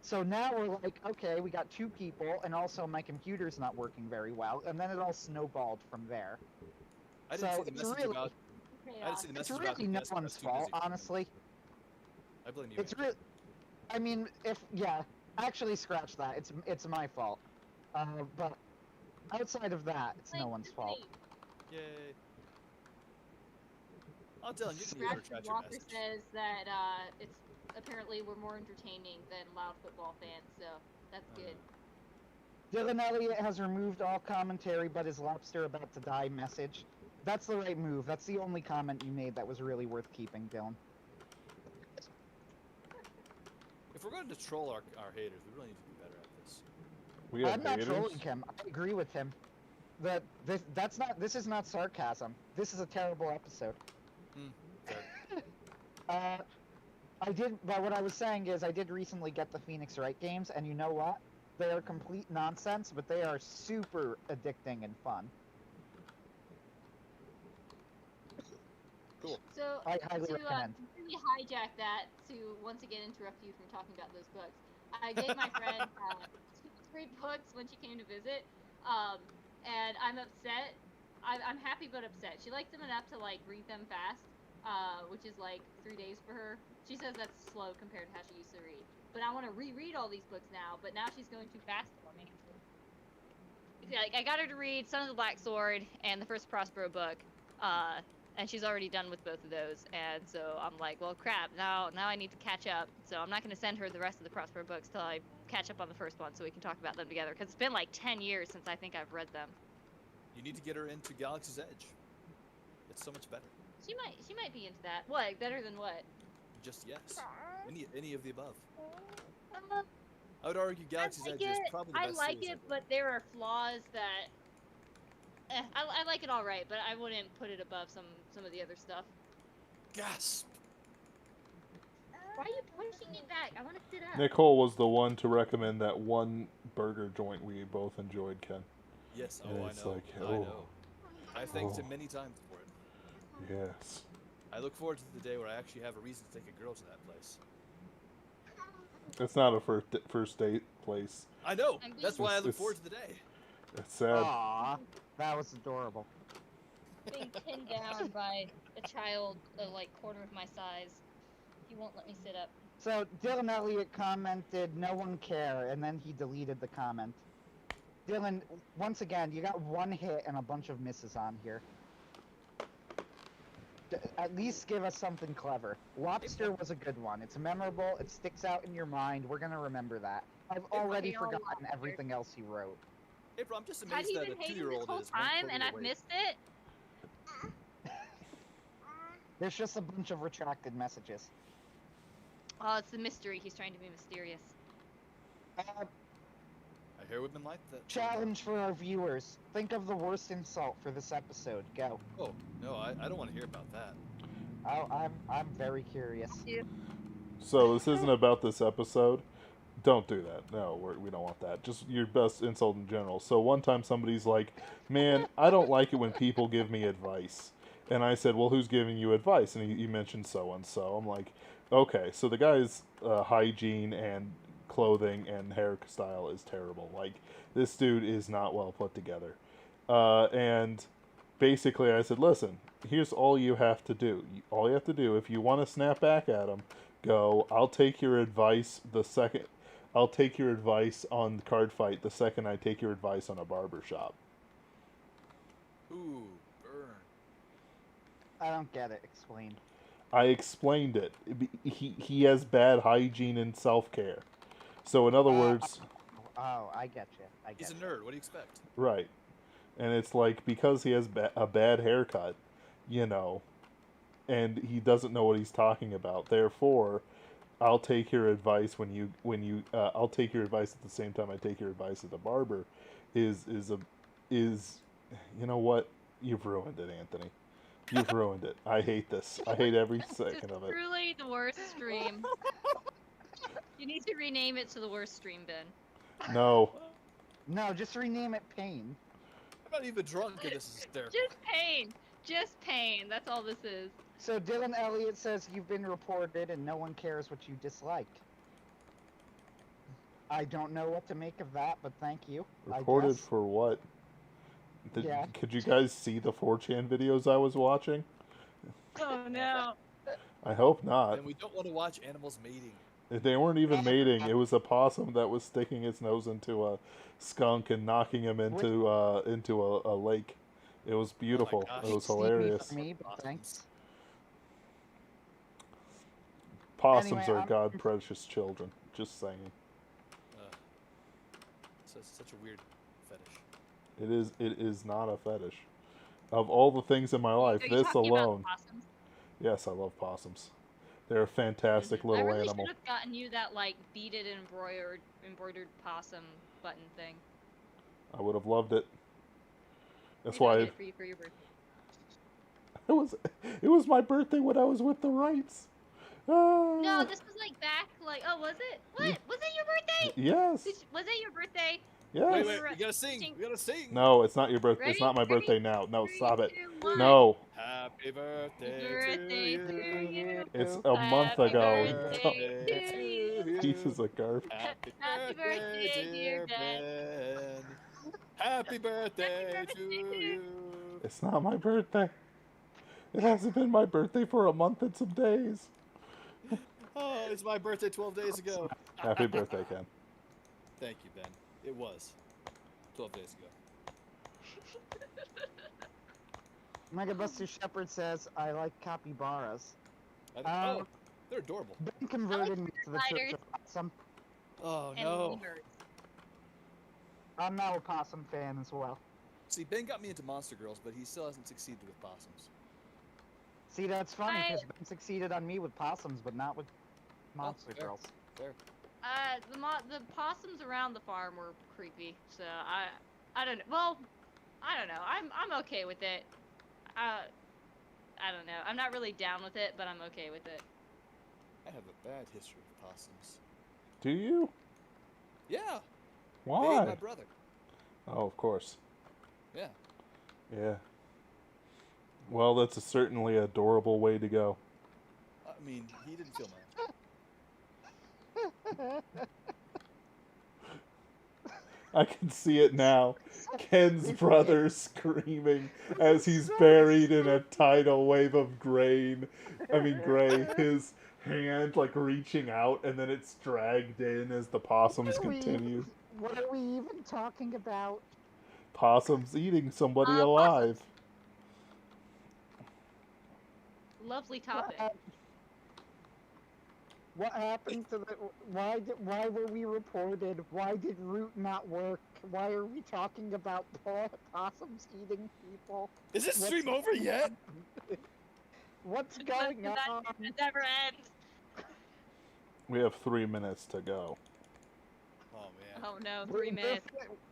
So now we're like, okay, we got 2 people, and also my computer's not working very well, and then it all snowballed from there.
I didn't see the message about. I didn't see the
It's
message about
really
the
no
guest, I was
one's
too
fault,
busy.
honestly.
I blame you.
It's real. I mean, actually scratch that. It's my fault. But outside of that, it's no one's fault.
Yay. Oh, Dylan, you can use
Scratch
chat your
Walker
message.
says that it's apparently we're more entertaining than loud football fans, so that's good.
Dylan Elliott has removed all commentary but his Lobster About to Die message. That's the right move. That's the only comment you made that was really worth keeping, Dylan.
If we're going to troll our haters, we really need to be better at this.
We have
I'm not
haters?
trolling him. I agree with him. This is not sarcasm. This is a terrible episode.
Fair.
But what I was saying is I did recently get the Phoenix Wright games, and you know what? They are complete nonsense, but they are super addicting and fun.
Cool.
So
I highly
to
recommend.
really hijack that, to once again interrupt you from talking about those books, I gave my friend 2 free books when she came to visit, and I'm upset. I'm happy but upset. She likes them enough to like read them fast, which is like 3 days for her. She says that's slow compared to how she used to read. But I want to reread all these books now, but now she's going too fast for me. Like, I got her to read Son of the Black Sword and the first Prospero book, and she's already done with both of those. And so I'm like, well, crap. Now I need to catch up. So I'm not going to send her the rest of the Prospero books till I catch up on the first one, so we can talk about them together. Because it's been like 10 years since I think I've read them.
You need to get her into Galaxy's Edge. It's so much better.
She might be into that. What? Better than what?
Just yes. Any of the above.
Uh,
I would argue Galaxy's Edge is probably the
I
best
like
series
it,
ever.
but there are flaws that. I like it all right, but I wouldn't put it above some of the other stuff.
Gasp!
Why are you pushing me back? I want to sit up.
Nicole was the one to recommend that one burger joint we both enjoyed, Ken.
Yes,
And
I
it's
know.
like,
I
oh.
know. I've thanked him
Oh.
many times for it.
Yes.
I look forward to the day where I actually have a reason to take a girl to that place.
It's not a first date place.
I know.
I'm
That's why I look
It's-
forward to the day.
It's sad.
Aw, that was adorable.
Being pinned down by a child like quarter of my size. He won't let me sit up.
So Dylan Elliott commented, "No one care," and then he deleted the comment. Dylan, once again, you got one hit and a bunch of misses on here. At least give us something clever. Lobster was a good one. It's memorable. It sticks out in your mind. We're gonna remember that. I've already
Okay, all
forgotten
lobster.
everything else he wrote.
April, I'm just
Had
amazed
he
that
been
a
hating this
2-year-old
whole
is
time and I've missed it?
There's just a bunch of retracted messages.
Oh, it's the mystery. He's trying to be mysterious.
Uh,
I hear women like that.
challenge for our viewers. Think of the worst insult for this episode. Go.
Oh, no, I don't want to hear about that.
Oh, I'm very curious.
So this isn't about this episode. Don't do that. No, we don't want that. Just your best insult in general. So one time somebody's like, "Man, I don't like it when people give me advice." And I said, "Well, who's giving you advice?" And he mentioned so and so. I'm like, "Okay." So the guy's hygiene and clothing and hairstyle is terrible. Like, this dude is not well put together. And basically, I said, "Listen, here's all you have to do. All you have to do, if you want to snap back at him, go. I'll take your advice the second. I'll take your advice on the card fight the second I take your advice on a barber shop."
Ooh, burn.
I don't get it. Explain.
I explained it. He has bad hygiene and self-care. So in other words,
Oh, I get you. I
He's
get
a
you.
nerd. What do you expect?
right. And it's like, because he has a bad haircut, you know, and he doesn't know what he's talking about. Therefore, I'll take your advice I'll take your advice at the same time I take your advice at the barber. Is you know what? You've ruined it, Anthony. You've ruined it. I hate this. I hate every second
It's
of it.
truly the worst stream. You need to rename it to the worst stream bin.
No.
No, just rename it Pain.
I'm not even drunk and this is hysterical.
Just pain. Just pain. That's all this is.
So Dylan Elliott says you've been reported and no one cares what you disliked. I don't know what to make of that, but thank you.
Reported
I guess.
for what?
Yeah.
Could you guys see the 4chan videos I was watching?
Oh no.
I hope not.
And we don't want to watch animals mating.
They weren't even mating. It was a possum that was sticking its nose into a skunk and knocking him into a lake. It was beautiful.
gosh.
It was
Stevie
hilarious.
for me, but thanks.
Possums
Anyway,
are
I'm-
God precious children. Just saying.
So it's such a weird fetish.
It is not a fetish. Of all the things in my life,
Are you
this
talking about
alone.
possums?
Yes, I love possums. They're a fantastic
I
little
really
animal.
should have gotten you that like beaded and embroidered possum button thing.
I would have loved it. That's
Maybe I'll
why
get it for you for your birthday.
it was my birthday when I was with the rights.
No, this was like back like was it? What?
Yeah.
Was it your birthday?
Yes.
Was it your birthday?
Yes.
Wait, we gotta sing. We gotta sing.
No, it's not your birthday. It's
Ready?
not my
Ready?
birthday now. No,
Three,
stop it.
2, 1.
No,
Happy birthday,
Birthday
to
to
you.
you.
it's a month
Happy
ago.
birthday to you.
Pieces of garbage.
Happy
Happy birthday,
birthday,
dear
dear
Ben.
Ben. Happy birthday to
birthday to
you.
It's not my birthday. It hasn't been my birthday for a month and some days.
Oh, it's my birthday 12 days ago.
Happy birthday, Ken.
Thank you, Ben. It was 12 days ago.
Mega Buster Shepherd says, I like capybaras.
Oh, they're adorable.
Ben converted me to the Church
spiders.
of Possum.
Oh,
And
no.
lemurs.
I'm now a possum fan as well.
See, Ben got me into Monster Girls, but he still hasn't succeeded with possums.
See, that's funny,
I-
because Ben succeeded on me with possums, but not with Monster
fair.
Girls.
Fair.
The possums around the farm were creepy, so I don't know. Well, I don't know. I'm okay with it. I don't know. I'm not really down with it, but I'm okay with it.
I have a bad history with possums.
Do you?
Yeah. They ate
Why?
my brother.
Oh, of course.
Yeah.
Yeah. Well, that's a certainly adorable way to go.
I mean, he didn't feel mad.
I can see it now. Ken's brother screaming as he's buried in a tidal wave of grain. Gray. His hand like reaching out, and then it's dragged in as the possums continue.
What are we even talking about?
Possums eating somebody
Possums.
alive.
Lovely topic.
What happened to the? Why were we reported? Why did Root not work? Why are we talking about possums eating people?
Is this
What's
stream over yet?
What's going on?
It never ends.
We have 3 minutes to go.
Oh, man.
Oh no,
We're-
3 minutes.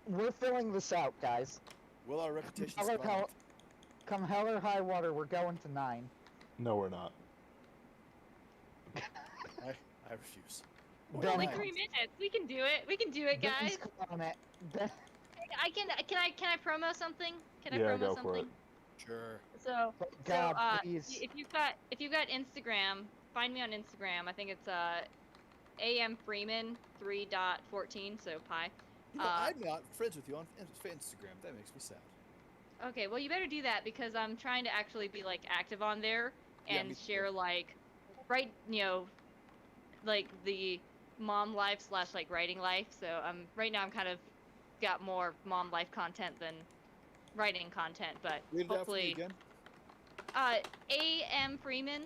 We're filling this out, guys.
Will our reputation
Hell or
survive?
Come hell or high water, we're going to 9.
No, we're not.
I refuse.
It's
Ben-
only 3 minutes. We can do it. We can do it, guys.
Ben's calling it. Ben-
Can I promo something? Can I
Yeah,
promo
go for
something?
it.
Sure.
So,
God,
so
please.
if you've got Instagram, find me on Instagram. I think it's am Freeman 3.14, so pi.
You know, I'm not friends with you on Instagram. That makes me sad.
Okay, well you better do that because I'm trying to actually be like active on there
Yeah,
and
me too.
share like like the mom life / like writing life. So right now I'm kind of got more mom life content than writing content, but
Read it out for me
hopefully
again.
am Freeman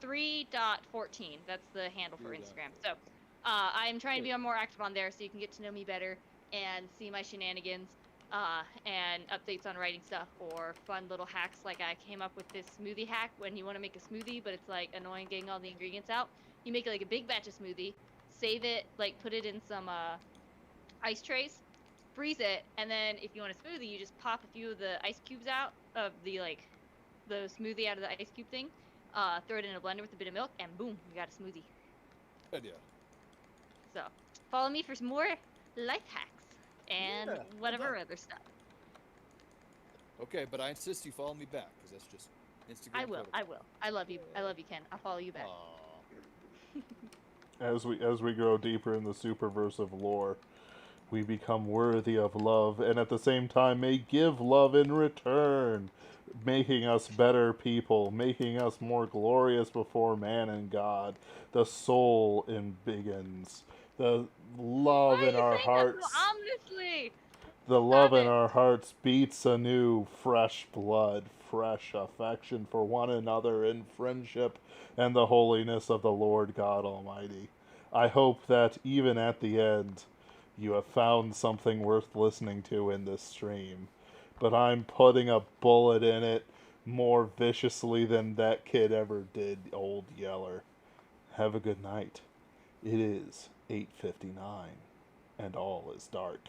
3.14. That's the handle for
3.
Instagram. So I'm trying to be more active on there so you can get to know me better and see my shenanigans and updates on writing stuff or fun little hacks. Like I came up with this smoothie hack when you want to make a smoothie, but it's like annoying getting all the ingredients out. You make like a big batch of smoothie, save it, like put it in some ice trays, freeze it, and then if you want a smoothie, you just pop a few of the ice cubes out of the smoothie out of the ice cube thing, throw it in a blender with a bit of milk, and boom, you got a smoothie.
Good idea.
So follow me for some more life hacks and
Yeah, well
whatever
done.
other stuff.
Okay, but I insist you follow me back because that's just Instagram.
I will.
protocol.
I will. I love you. I love you, Ken. I'll follow you back.
Aw.
As we grow deeper in the superversive lore, we become worthy of love, and at the same time may give love in return, making us better people, making us more glorious before man and God. The soul embiggens, the love
Why
in
are you
our
saying
hearts.
that so ominously?
The love in
it.
our hearts beats anew, fresh blood, fresh affection for one another in friendship and the holiness of the Lord God Almighty. I hope that even at the end, you have found something worth listening to in this stream. But I'm putting a bullet in it more viciously than that kid ever did, Old Yeller. Have a good night. It is 8:59, and all is dark.